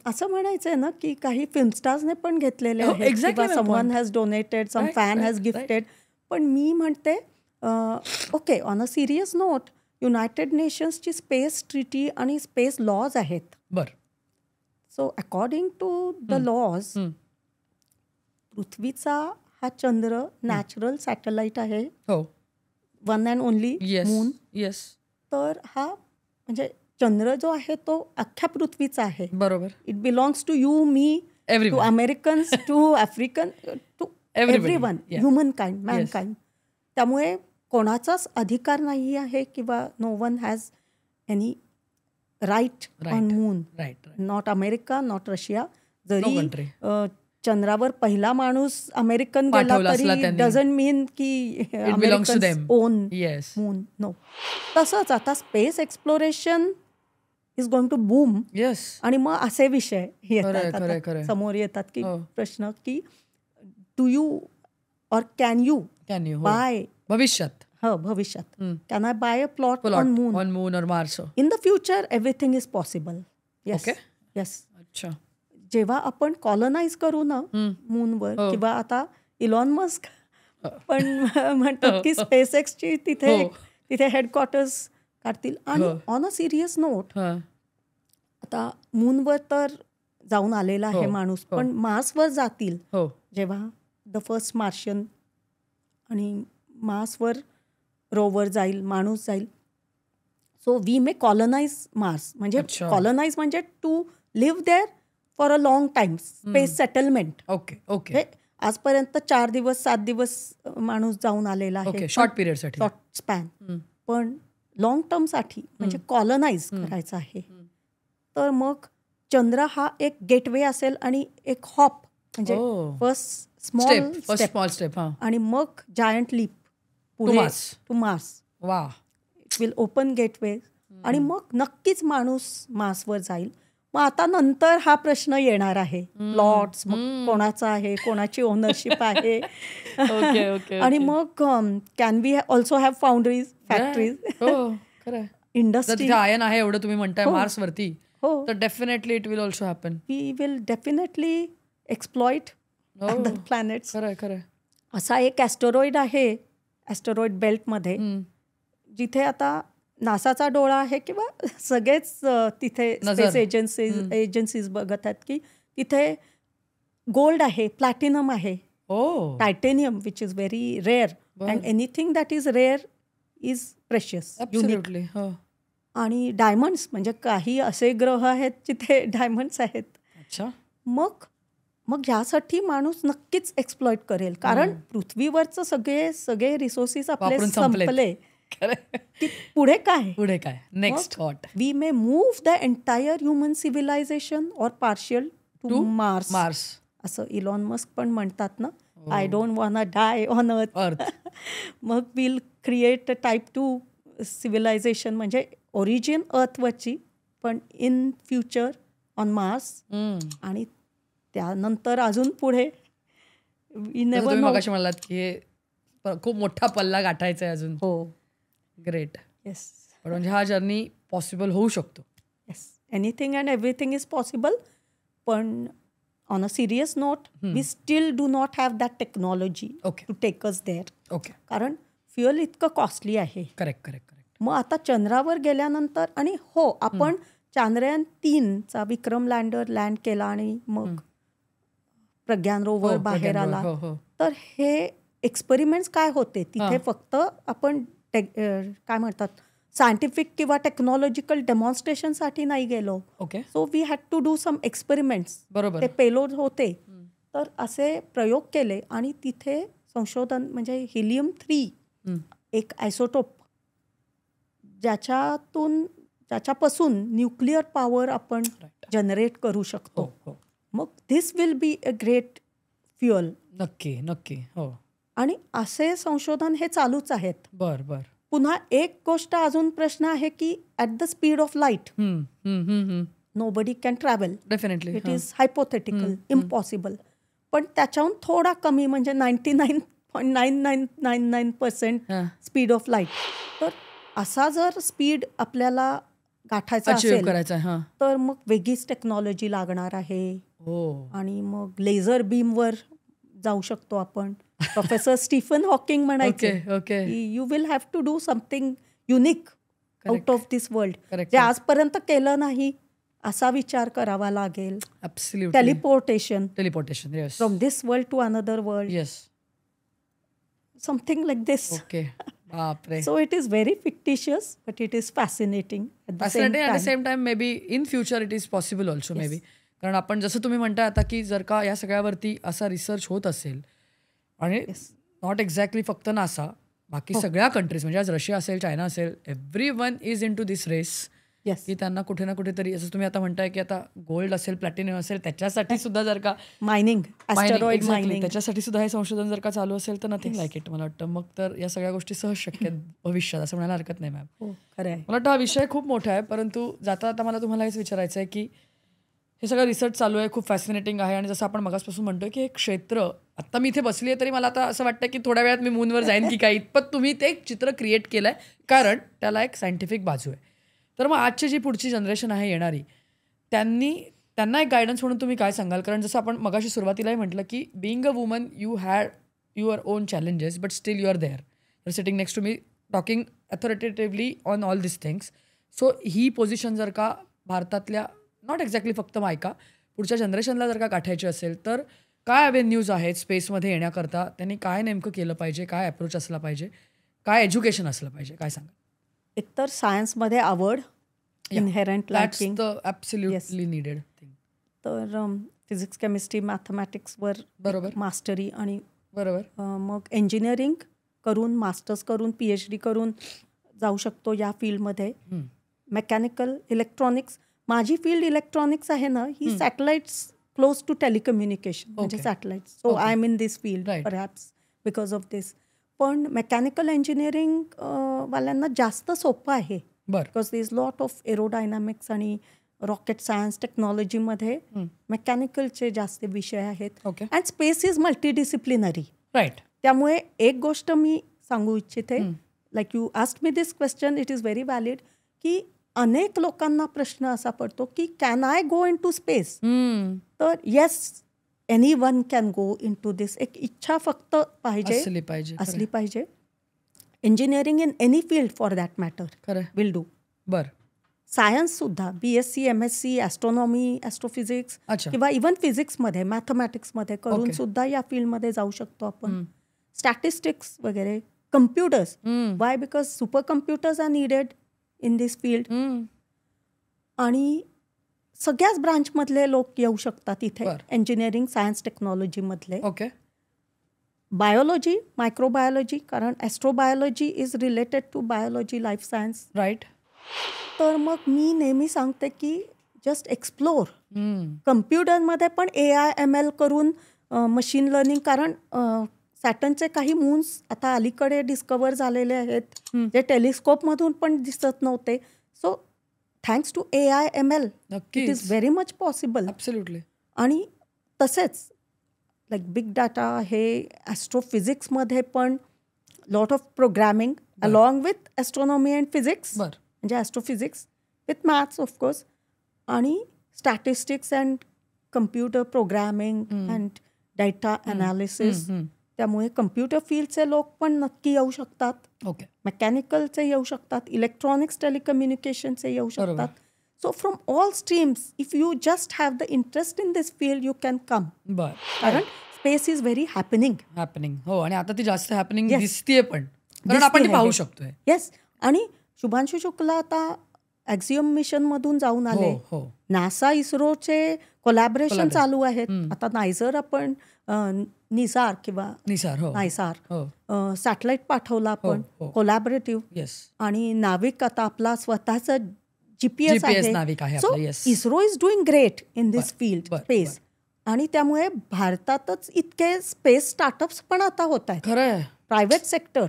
Speaker 2: असं म्हणायचंय ना की काही फिल्म स्टार्सने पण घेतलेले आहेत किंवा someone has donated, some fan has gifted. पण मी म्हणते okay, on a serious note, United नेशन्सची स्पेस ट्रिटी आणि स्पेस लॉज आहेत.
Speaker 1: बरं.
Speaker 2: So according to the laws, पृथ्वीचा हा चंद्र नॅचरल सॅटेलाइट आहे, one and only moon.
Speaker 1: Yes.
Speaker 2: तर हा म्हणजे चंद्र जो आहे तो अख्ख्या पृथ्वीचा आहे.
Speaker 1: बरोबर.
Speaker 2: It belongs to you, me, to Americans, to African, to everyone, human kind, mankind. त्यामुळे कोणाचाच अधिकार नाही आहे किंवा no one has any right on moon. Not America, not Russia. जरी चंद्रावर पहिला माणूस अमेरिकन गेला तरी डझंट मीन की अमेरिकन्स ओन मून. नो. तसंच आता space exploration is going to boom. आणि मग असे विषय येतात समोर येतात की प्रश्न की डू यू और कॅन यू बाय
Speaker 1: भविष्यात
Speaker 2: can I buy a plot on
Speaker 1: moon or Mars?
Speaker 2: In the future everything is possible. Yes.
Speaker 1: Okay.
Speaker 2: Yes.
Speaker 1: अच्छा.
Speaker 2: जेव्हा आपण कॉलनाइज करू ना मूनवर, किंवा आता इलॉन मस्क पण म्हणतात की स्पेसएक्सची तिथे हेडक्वार्टर्स काढतील. आणि ऑन अ सिरियस नोट, आता मूनवर तर जाऊन आलेला आहे माणूस, पण मार्सवर जातील जेव्हा द फर्स्ट मार्शियन, आणि मार्सवर रोवर जाईल, माणूस जाईल. So we may colonise Mars. म्हणजे कॉलनाइज म्हणजे to live there for a long time, space settlement.
Speaker 1: Okay.
Speaker 2: आजपर्यंत 4 दिवस 7 दिवस माणूस जाऊन आलेला आहे,
Speaker 1: शॉर्ट पिरियडसाठी,
Speaker 2: शॉर्ट स्पॅन. पण लॉंग टर्मसाठी म्हणजे कॉलनाइज करायचं आहे. तर मग चंद्र हा एक गेटवे असेल आणि एक हॉप, म्हणजे फर्स्ट स्मॉल स्टेप आणि मग जायंट लीप टू मार्स.
Speaker 1: वा.
Speaker 2: It will open gateway. आणि मग नक्कीच माणूस मार्सवर जाईल. मग आता नंतर हा प्रश्न येणार आहे, प्लॉट्स मग कोणाचा आहे, कोणाची ओनरशिप आहे. आणि मग can we also have foundries, factories, industry.
Speaker 1: आयन आहे एवढं तुम्ही म्हणताय मार्सवरती, तर definitely it will also happen.
Speaker 2: We will definitely exploit other planets. असा एक ॲस्टेरॉइड आहे ॲस्टेरॉइड बेल्टमध्ये, जिथे आता नासाचा डोळा आहे किंवा सगळेच तिथे स्पेस एजन्सीज बघत आहेत की तिथे गोल्ड आहे, प्लॅटिनम आहे, titanium which is very rare, and anything that is rare is precious, unique. आणि डायमंड्स, म्हणजे काही असे ग्रह आहेत जिथे डायमंड्स आहेत. मग ह्यासाठी माणूस नक्कीच एक्सप्लॉइट करेल, कारण पृथ्वीवरचं सगळे रिसोर्सेस आपले संपले. पुढे काय
Speaker 1: next what?
Speaker 2: We may move the entire human civilisation or partial to Mars. असं इलॉन मस्क पण म्हणतात ना, I don't want die on earth. मग will create a type 2 civilisation, म्हणजे ओरिजिन अर्थवरची, पण इन फ्युचर ऑन मार्स. आणि त्यानंतर अजून पुढे
Speaker 1: मगाशी म्हणालात की खूप मोठा पल्ला गाठायचा आहे अजून.
Speaker 2: हो.
Speaker 1: ग्रेट.
Speaker 2: येस.
Speaker 1: पण म्हणजे हा जर्नी पॉसिबल होऊ शकतो.
Speaker 2: Yes. Anything and everything is possible. पण on a serious note we still do not have that technology to take us there.
Speaker 1: Okay.
Speaker 2: कारण फ्युअल इतकं कॉस्टली आहे.
Speaker 1: करेक्ट.
Speaker 2: मग आता चंद्रावर गेल्यानंतर आणि हो आपण चांद्रयान 3चा विक्रम लँडर लँड केला आणि मग प्रज्ञान रोवर बाहेर आला. तर हे एक्सपेरिमेंट्स काय होते तिथे फक्त आपण काय म्हणतात सायंटिफिक किंवा टेक्नॉलॉजिकल डेमॉन्स्ट्रेशनसाठी नाही गेलो.
Speaker 1: Okay.
Speaker 2: So we had to do some experiments.
Speaker 1: बरोबर.
Speaker 2: ते पेलोड होते. तर असे प्रयोग केले आणि तिथे संशोधन म्हणजे हिलियम 3 एक आयसोटोप ज्याच्यापासून न्यूक्लिअर पॉवर आपण जनरेट करू शकतो. मग this will be a great fuel.
Speaker 1: नक्की. हो.
Speaker 2: आणि असे संशोधन हे चालूच आहेत.
Speaker 1: बर.
Speaker 2: पुन्हा एक गोष्ट अजून प्रश्न आहे की at the speed of light nobody can travel.
Speaker 1: Definitely.
Speaker 2: It is hypothetical, impossible. पण त्याच्याहून थोडा कमी म्हणजे 99.9999% स्पीड ऑफ लाईट. तर असा जर स्पीड आपल्याला गाठायचा असेल तर मग वेगळीच टेक्नॉलॉजी लागणार आहे. आणि मग लेझर बीमवर जाऊ शकतो आपण. प्रोफेसर स्टीफन हॉकिंग म्हणायचे you will have to do something unique out of this world, जे आजपर्यंत केलं नाही असा विचार करावा लागेल. Teleportation from this world to another world. Something like this. So it is very fictitious, but it is fascinating at the same time.
Speaker 1: Maybe in future it is possible also. Yes. Maybe कारण आपण जसं तुम्ही म्हणताय आता की जर का या सगळ्यावरती असा रिसर्च होत असेल आणि नॉट एक्झॅक्टली फक्त नासा, बाकी सगळ्या कंट्रीज म्हणजे आज रशिया असेल, चायना असेल, everyone is into this race. की त्यांना कुठे ना कुठेतरी असं तुम्ही आता म्हणताय की आता गोल्ड असेल, प्लॅटिनम असेल, त्याच्यासाठी सुद्धा जर का
Speaker 2: मायनिंग
Speaker 1: त्याच्यासाठी सुद्धा हे संशोधन जर का चालू असेल तर नथिंग लाईक इट. मला वाटतं मग तर या सगळ्या गोष्टी सहज शक्य आहेत भविष्यात असं म्हणायला हरकत नाही. मॅम
Speaker 2: खरं आहे.
Speaker 1: मला वाटतं हा विषय खूप मोठा आहे, परंतु जाता आता मला तुम्हाला हेच विचारायचं आहे की हे सगळं रिसर्च चालू आहे, खूप फॅसिनेटिंग आहे. आणि जसं आपण मगासपासून म्हणतोय की हे क्षेत्र आता मी इथे बसली आहे तरी मला आता असं वाटतं की थोड्या वेळात मी मूनवर जाईन की काय, इतपत तुम्ही ते एक चित्र क्रिएट केलं आहे कारण त्याला एक सायंटिफिक बाजू आहे. तर मग आजची जी पुढची जनरेशन आहे येणारी, त्यांना एक गायडन्स म्हणून तुम्ही काय सांगाल? कारण जसं आपण मगाशी सुरुवातीलाही म्हटलं की being a woman you had your own challenges but still you are there, you are sitting next to me talking authoritatively on all this things. So ही पोझिशन जर का भारतातल्या नॉट एक्झॅक्टली फक्त मायका पुढच्या जनरेशनला जर का गाठायची असेल तर काय अवेन्यूज आहेत स्पेसमध्ये येण्याकरता? त्यांनी काय नेमकं केलं पाहिजे, काय अप्रोच असला पाहिजे, काय एज्युकेशन असलं पाहिजे, काय सांगा?
Speaker 2: एकतर सायन्समध्ये आवड, inherent liking,
Speaker 1: absolutely needed thing.
Speaker 2: तर फिजिक्स, केमिस्ट्री, मॅथमॅटिक्सवर
Speaker 1: बरोबर
Speaker 2: मास्टरी आणि
Speaker 1: मग
Speaker 2: इंजिनिअरिंग करून मास्टर्स करून PhD करून जाऊ शकतो या फील्डमध्ये. मेकॅनिकल, इलेक्ट्रॉनिक्स, माझी फील्ड इलेक्ट्रॉनिक्स आहे ना, ही सॅटेलाइट्स क्लोज टू टेलिकम्युनिकेशन म्हणजे satellites. So I am in this field perhaps because of this. पण मेकॅनिकल इंजिनिअरिंग वाल्यांना जास्त सोपं आहे because they is lot of aerodynamics आणि रॉकेट सायन्स टेक्नॉलॉजीमध्ये मेकॅनिकलचे जास्त विषय आहेत. And space is multidisciplinary.
Speaker 1: Right.
Speaker 2: त्यामुळे एक गोष्ट मी सांगू इच्छिते, like you asked me this question, it is very valid, की अनेक लोकांना प्रश्न असा पडतो की can I go into space? तर yes, anyone can go into this. एक इच्छा फक्त असली पाहिजे. Engineering in any field for that matter will do.
Speaker 1: बरं.
Speaker 2: सायन्स सुद्धा BSc, MSc, ॲस्ट्रॉनॉमी, ॲस्ट्रोफिजिक्स किंवा इव्हन फिजिक्समध्ये, मॅथमॅटिक्समध्ये करून सुद्धा या फील्डमध्ये जाऊ शकतो आपण. स्टॅटिस्टिक्स वगैरे, computers. Why? Because super computers are needed in this field. आणि सगळ्याच ब्रांचमधले लोक येऊ शकतात इथे, इंजिनिअरिंग, सायन्स, टेक्नॉलॉजीमधले. बायोलॉजी, मायक्रोबायोलॉजी, कारण astrobiology is related to biology, life science.
Speaker 1: Right.
Speaker 2: तर मग मी नेहमी सांगते की जस्ट एक्सप्लोर. कम्प्युटरमध्ये पण AI ML करून मशीन लर्निंग, कारण सॅटर्नचे काही मून्स आता अलीकडे डिस्कवर झालेले आहेत जे टेलिस्कोपमधून पण दिसत नव्हते. So thanks to AI ML it is very much possible.
Speaker 1: Absolutely.
Speaker 2: आणि तसेच लाईक बिग डाटा हे ॲस्ट्रोफिजिक्समध्ये पण lot of programming along with astronomy and physics,
Speaker 1: बरं,
Speaker 2: म्हणजे ॲस्ट्रोफिजिक्स विथ मॅथ्स ऑफकोर्स, आणि statistics and computer programming and data analysis. त्यामुळे computer फील्डचे लोक पण नक्की येऊ शकतात,
Speaker 1: ओके,
Speaker 2: मेकॅनिकलचे येऊ शकतात, इलेक्ट्रॉनिक्स टेलिकम्युनिकेशनचे येऊ शकतात. So from all streams, if you just have the interest in this field, you can come.
Speaker 1: बरं,
Speaker 2: कारण स्पेस इज व्हेरी
Speaker 1: हॅपनिंग. हो, आणि आता ती जास्त हॅपनिंग दिसतीये पण, कारण आपण ती पाहू शकतोय.
Speaker 2: येस. आणि शुभांशू शुक्ला आता ॲक्झियम मिशनमधून जाऊन आले. नासा इस्रोचे कोलॅबरेशन चालू आहेत. आता नायझर आपण निसार सॅटेलाइट पाठवला आपण कोलॅबरेटिव्ह, आणि नाविक आता आपला स्वतःचा GPS आहे. So ISRO is doing great in this field space. आणि त्यामुळे भारतातच इतके स्पेस स्टार्टअप्स पण आता होत आहेत, private sector.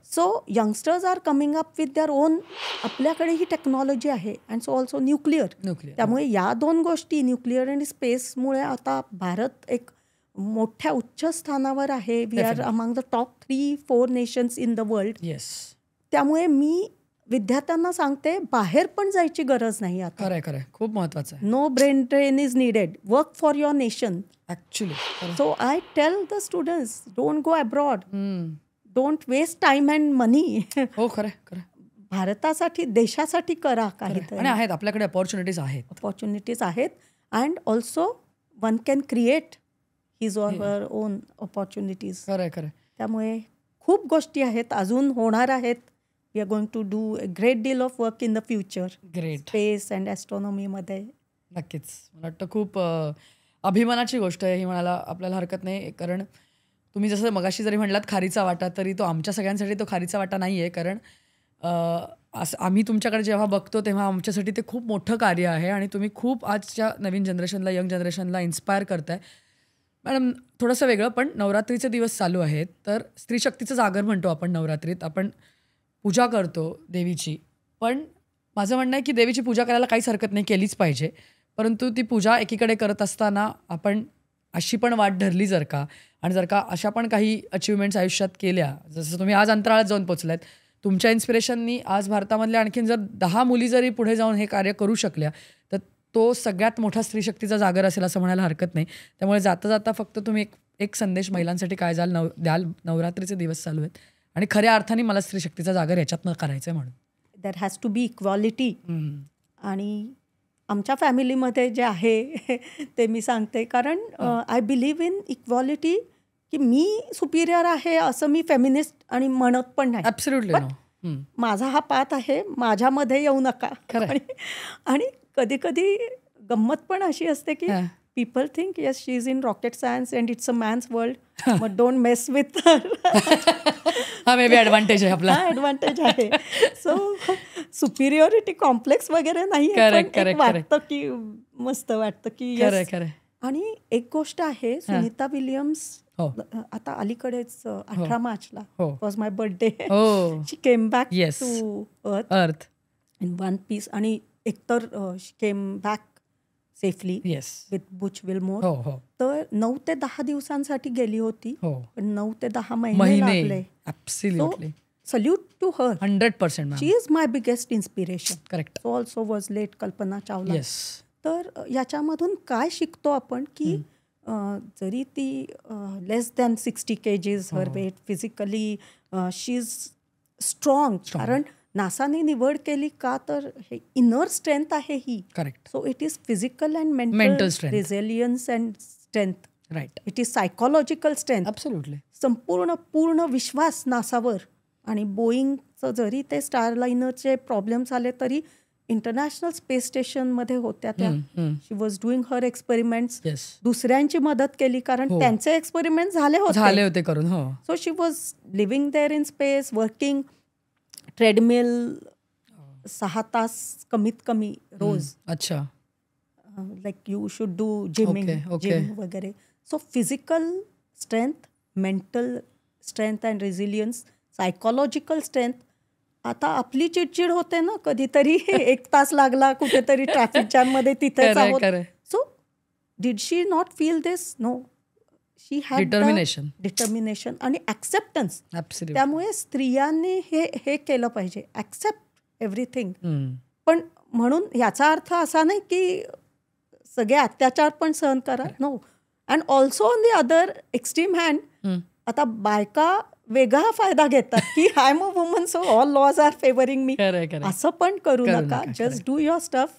Speaker 2: So youngsters are coming up with their own. आपल्याकडे ही टेक्नॉलॉजी आहे, अँड सो ऑल्सो न्यूक्लिअर. त्यामुळे या दोन गोष्टी, न्यूक्लिअर आणि स्पेसमुळे आता भारत एक मोठ्या उच्च स्थानावर आहे. We are among the top 3-4 nations in the world. त्यामुळे मी विद्यार्थ्यांना सांगते, बाहेर पण जायची गरज नाही आता.
Speaker 1: खरं, खूप महत्वाचं आहे.
Speaker 2: No brain drain is needed. Work for your nation
Speaker 1: actually.
Speaker 2: So I tell the students, don't go abroad, don't waste time and money.
Speaker 1: हो, खरं.
Speaker 2: भारतासाठी, देशासाठी करा काहीतरी.
Speaker 1: आणि आहेत आपल्याकडे अपॉर्च्युनिटीज आहेत. And also one can create his or her own opportunities. खरं. त्यामुळे खूप गोष्टी आहेत, अजून होणार आहेत. We are going to do a great deal of work in the future. Space and ॲस्ट्रॉनॉमीमध्ये. नक्कीच. मला वाटतं खूप अभिमानाची गोष्ट आहे ही म्हणायला आपल्याला हरकत नाही. कारण तुम्ही जसं मगाशी जरी म्हणलात खारीचा वाटा, तरी तो आमच्या सगळ्यांसाठी तो खारीचा वाटा नाही आहे. कारण असं आम्ही तुमच्याकडे जेव्हा बघतो तेव्हा आमच्यासाठी ते खूप मोठं कार्य आहे, आणि तुम्ही खूप आजच्या नवीन जनरेशनला, यंग जनरेशनला इन्स्पायर करताय. मॅडम, थोडंसं वेगळं, पण नवरात्रीचे दिवस चालू आहेत, तर स्त्री शक्तीचं जागर म्हणतो आपण नवरात्रीत. आपण पूजा करतो देवीची, पण माझं म्हणणं आहे की देवीची पूजा करायला काहीच हरकत नाही, केलीच पाहिजे. परंतु ती पूजा एकीकडे करत असताना आपण अशी पण वाट धरली जर का, आणि जर का अशा पण काही अचिव्हमेंट्स आयुष्यात केल्या, जसं तुम्ही आज अंतराळात जाऊन पोचलात, तुमच्या इन्स्पिरेशननी आज भारतामधल्या आणखीन जर 10 मुली जरी पुढे जाऊन हे कार्य करू शकल्या, तर तो सगळ्यात मोठा स्त्रीशक्तीचा जागर असेल असं म्हणायला हरकत नाही. त्यामुळे जाता जाता फक्त तुम्ही एक संदेश महिलांसाठी काय द्याल? नवरात्रीचे दिवस चालू आहेत, आणि खऱ्या अर्थाने मला स्त्रीशक्तीचा जागर याच्यातनं करायचं आहे. म्हणून
Speaker 2: there has to be equality. आणि आमच्या फॅमिलीमध्ये जे आहे ते मी सांगते, कारण आय बिलीव्ह इन इक्वॅलिटी, की मी सुपिरियर आहे असं मी फेमिनिस्ट आणि म्हणत पण नाही.
Speaker 1: ॲब्सोल्युटली.
Speaker 2: माझा हा पाथ आहे, माझ्यामध्ये येऊ नका. आणि कधी कधी गंमत पण अशी असते की people think yes she is in rocket science and it's a man's world, but don't mess with her.
Speaker 1: हा मे बी ॲडव्हान्टेज आहे आपला.
Speaker 2: ॲडव्हान्टेज आहे. सो सुपिरियरिटी कॉम्प्लेक्स वगैरे नाही, वाटतं की मस्त वाटतं की. आणि एक गोष्ट आहे, सुनीता विलियम्स आता अलीकडेच 18 मार्चला was my birthday, she came back to earth in one piece. आणि एकतर she came back safely with Butch Wilmore. तर 9 ते 10 दिवसांसाठी गेली होती, पण 9 ते 10 महिने लागले. Salute to her.
Speaker 1: 100%.
Speaker 2: She is my biggest inspiration.
Speaker 1: Correct.
Speaker 2: Also was late Kalpana Chawla. तर याच्यामधून काय शिकतो आपण, की जरी ती less than 60 kgs her weight, physically she is strong. कारण नासाने निवड केली का, तर हे इनर स्ट्रेंथ आहे ही.
Speaker 1: Correct.
Speaker 2: So it is physical and mental resilience and strength.
Speaker 1: Right.
Speaker 2: It is psychological strength.
Speaker 1: Absolutely.
Speaker 2: पूर्ण विश्वास नासावर. आणि बोईंगचं जरी ते स्टारलाइनरचे प्रॉब्लेम्स आले, तरी इंटरनॅशनल स्पेस स्टेशनमध्ये होत्या त्या. She was doing her experiments. दुसऱ्यांची मदत केली, कारण त्यांचे एक्सपेरिमेंट झाले होते करून. So she was living there in space, working treadmill 6 तास कमीत कमी रोज.
Speaker 1: अच्छा.
Speaker 2: Like you should do gym वगैरे. So physical strength, mental strength and resilience, psychological strength. आता आपली चिडचिड होते ना कधीतरी, 1 तास लागला कुठेतरी ट्रॅफिक जॅममध्ये, तिथेच आहोत. So did she not feel this? No, she had determination आणि ॲक्सेप्टन्स. त्यामुळे स्त्रियांनी हे केलं पाहिजे, ॲक्सेप्ट एव्हरीथिंग. पण म्हणून याचा अर्थ असा नाही की सगळे अत्याचार पण सहन करा, no. And also on the other extreme hand आता बायका वेगळा फायदा घेतात की I am a woman so all laws are favouring me. असं पण करू नका. Just do your stuff,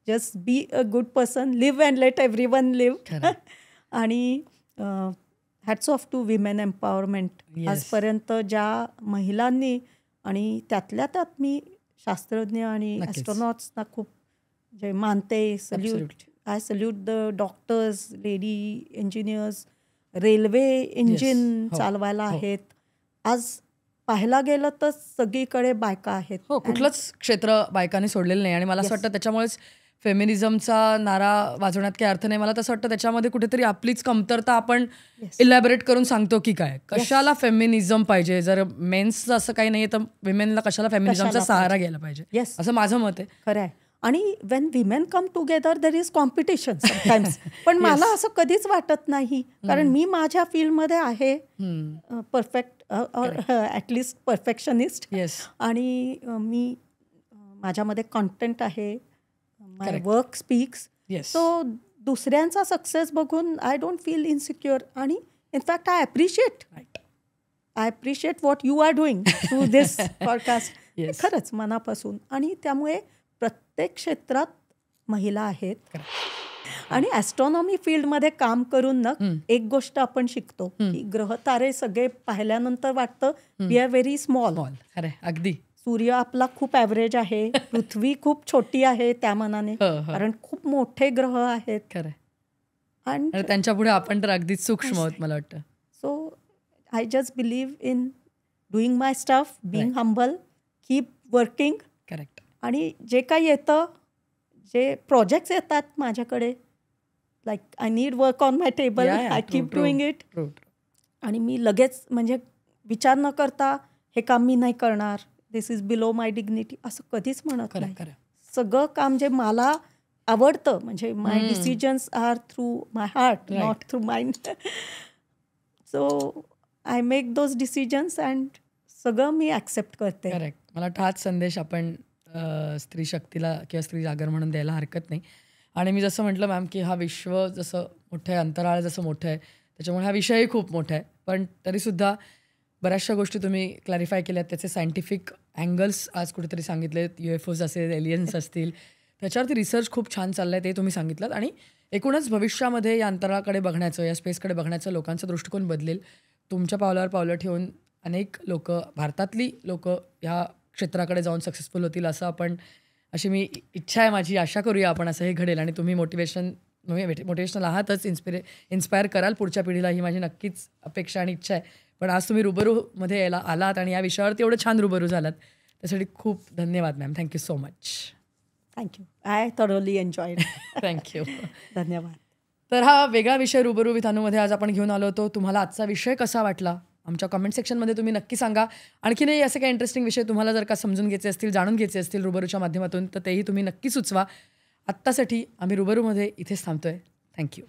Speaker 2: just be a good person, live and let everyone live. आणि hats off to women empowerment. आजपर्यंत ज्या महिलांनी, आणि त्यातल्या त्यात मी शास्त्रज्ञ आणि ॲस्ट्रॉनॉट्सना खूप जे मानते, salute. I salute the doctors, lady engineers, railway engine चालवायला आहेत. आज पाहायला गेलं तर सगळीकडे बायका आहेत.
Speaker 1: कुठलंच क्षेत्र बायकांनी सोडलेलं नाही. आणि मला असं वाटतं त्याच्यामुळेच फेमिनिझमचा नारा वाजवण्यात काही अर्थ नाही. मला तसं वाटतं त्याच्यामध्ये कुठेतरी आपलीच कमतरता आपण इलॅबोरेट करून सांगतो की काय, कशाला फेमिनिझम पाहिजे. जर मेन्सचं असं काही नाही तर विमेनला कशाला फेमिनिझमचा सहारा घ्यायला पाहिजे, असं माझं मत आहे. खरं आहे.
Speaker 2: आणि Wien women come together there is competition sometimes. पण मला असं कधीच वाटत नाही, कारण मी माझ्या फील्डमध्ये आहे परफेक्ट, ॲटलिस्ट परफेक्शनिस्ट. आणि मी माझ्यामध्ये कॉन्टेंट आहे, माय वर्क स्पीक्स. सो दुसऱ्यांचा सक्सेस बघून आय डोंट फील इनसिक्युअर. आणि in fact I appreciate what you are doing through this podcast, खरंच मनापासून. आणि त्यामुळे प्रत्येक क्षेत्रात महिला आहेत. आणि ॲस्ट्रॉनॉमी फील्डमध्ये काम करून ना एक गोष्ट आपण शिकतो की ग्रहतारे सगळे पाहिल्यानंतर वाटतं वी आर व्हेरी स्मॉल.
Speaker 1: अगदी.
Speaker 2: सूर्य आपला खूप ॲव्हरेज आहे, पृथ्वी खूप छोटी आहे त्या मनाने, कारण खूप मोठे ग्रह आहेत.
Speaker 1: खरं. आणि त्यांच्या पुढे आपण तर अगदीच सूक्ष्म आहोत मला वाटतं.
Speaker 2: So I just believe in doing my stuff, being humble, keep working.
Speaker 1: Correct.
Speaker 2: आणि जे काही येतं, जे प्रोजेक्ट्स येतात माझ्याकडे, like I need work on my table, I keep doing it. आणि मी लगेच म्हणजे विचार न करता हे काम मी नाही करणार, दिस इज बिलो माय डिग्निटी, असं कधीच म्हणत नाही. सगळं काम जे मला आवडतं, म्हणजे my decisions are through my heart, not through mind. So I make those decisions and सगळं मी ॲक्सेप्ट करते.
Speaker 1: करेक्ट. मला वाटतं हाच संदेश आपण स्त्री शक्तीला किंवा स्त्री जागर म्हणून द्यायला हरकत नाही. आणि मी जसं म्हटलं मॅम की हा विश्व जसं मोठं आहे, अंतराळ जसं मोठं आहे, त्याच्यामुळे हा विषयही खूप मोठा आहे. पण तरीसुद्धा बऱ्याचशा गोष्टी तुम्ही क्लॅरिफाय केल्यात, त्याचे सायंटिफिक अँगल्स आज कुठेतरी सांगितलेत, UFOज असेल, एलियन्स असतील, त्याच्यावरती रिसर्च खूप छान चाललं आहे ते तुम्ही सांगितलं. आणि एकूणच भविष्यामध्ये या अंतराळाकडे बघण्याचं, या स्पेसकडे बघण्याचं लोकांचा दृष्टिकोन बदलेल. तुमच्या पावलावर पावलं ठेवून अनेक लोक, भारतातली लोक या क्षेत्राकडे जाऊन सक्सेसफुल होतील असं आपण, अशी मी इच्छा आहे माझी, आशा करूया आपण असं हे घडेल. आणि तुम्ही मोटिवेशनल आहातच, इन्स्पायर कराल पुढच्या पिढीला, ही माझी नक्कीच अपेक्षा आणि इच्छा आहे. पण आज तुम्ही रुबरूमध्ये यायला आलात आणि या विषयावरती एवढं छान रुबरू झालात, त्यासाठी खूप धन्यवाद ma'am. Thank you so much.
Speaker 2: Thank you. I thoroughly enjoyed.
Speaker 1: Thank you.
Speaker 2: धन्यवाद.
Speaker 1: तर हा वेगळा विषय रुबरू विथ अनुमध्ये आज आपण घेऊन आलो होतो. तुम्हाला आजचा विषय कसा वाटला आमच्या कमेंट सेक्शनमध्ये तुम्ही नक्की सांगा. आणखीनही असे काही इंटरेस्टिंग विषय तुम्हाला जर का समजून घ्यायचे असतील, जाणून घ्यायचे असतील रुबरूच्या माध्यमातून, तर तेही तुम्ही नक्की सुचवा. आत्तासाठी आम्ही रुबरूमध्ये इथेच थांबतोय. थँक्यू.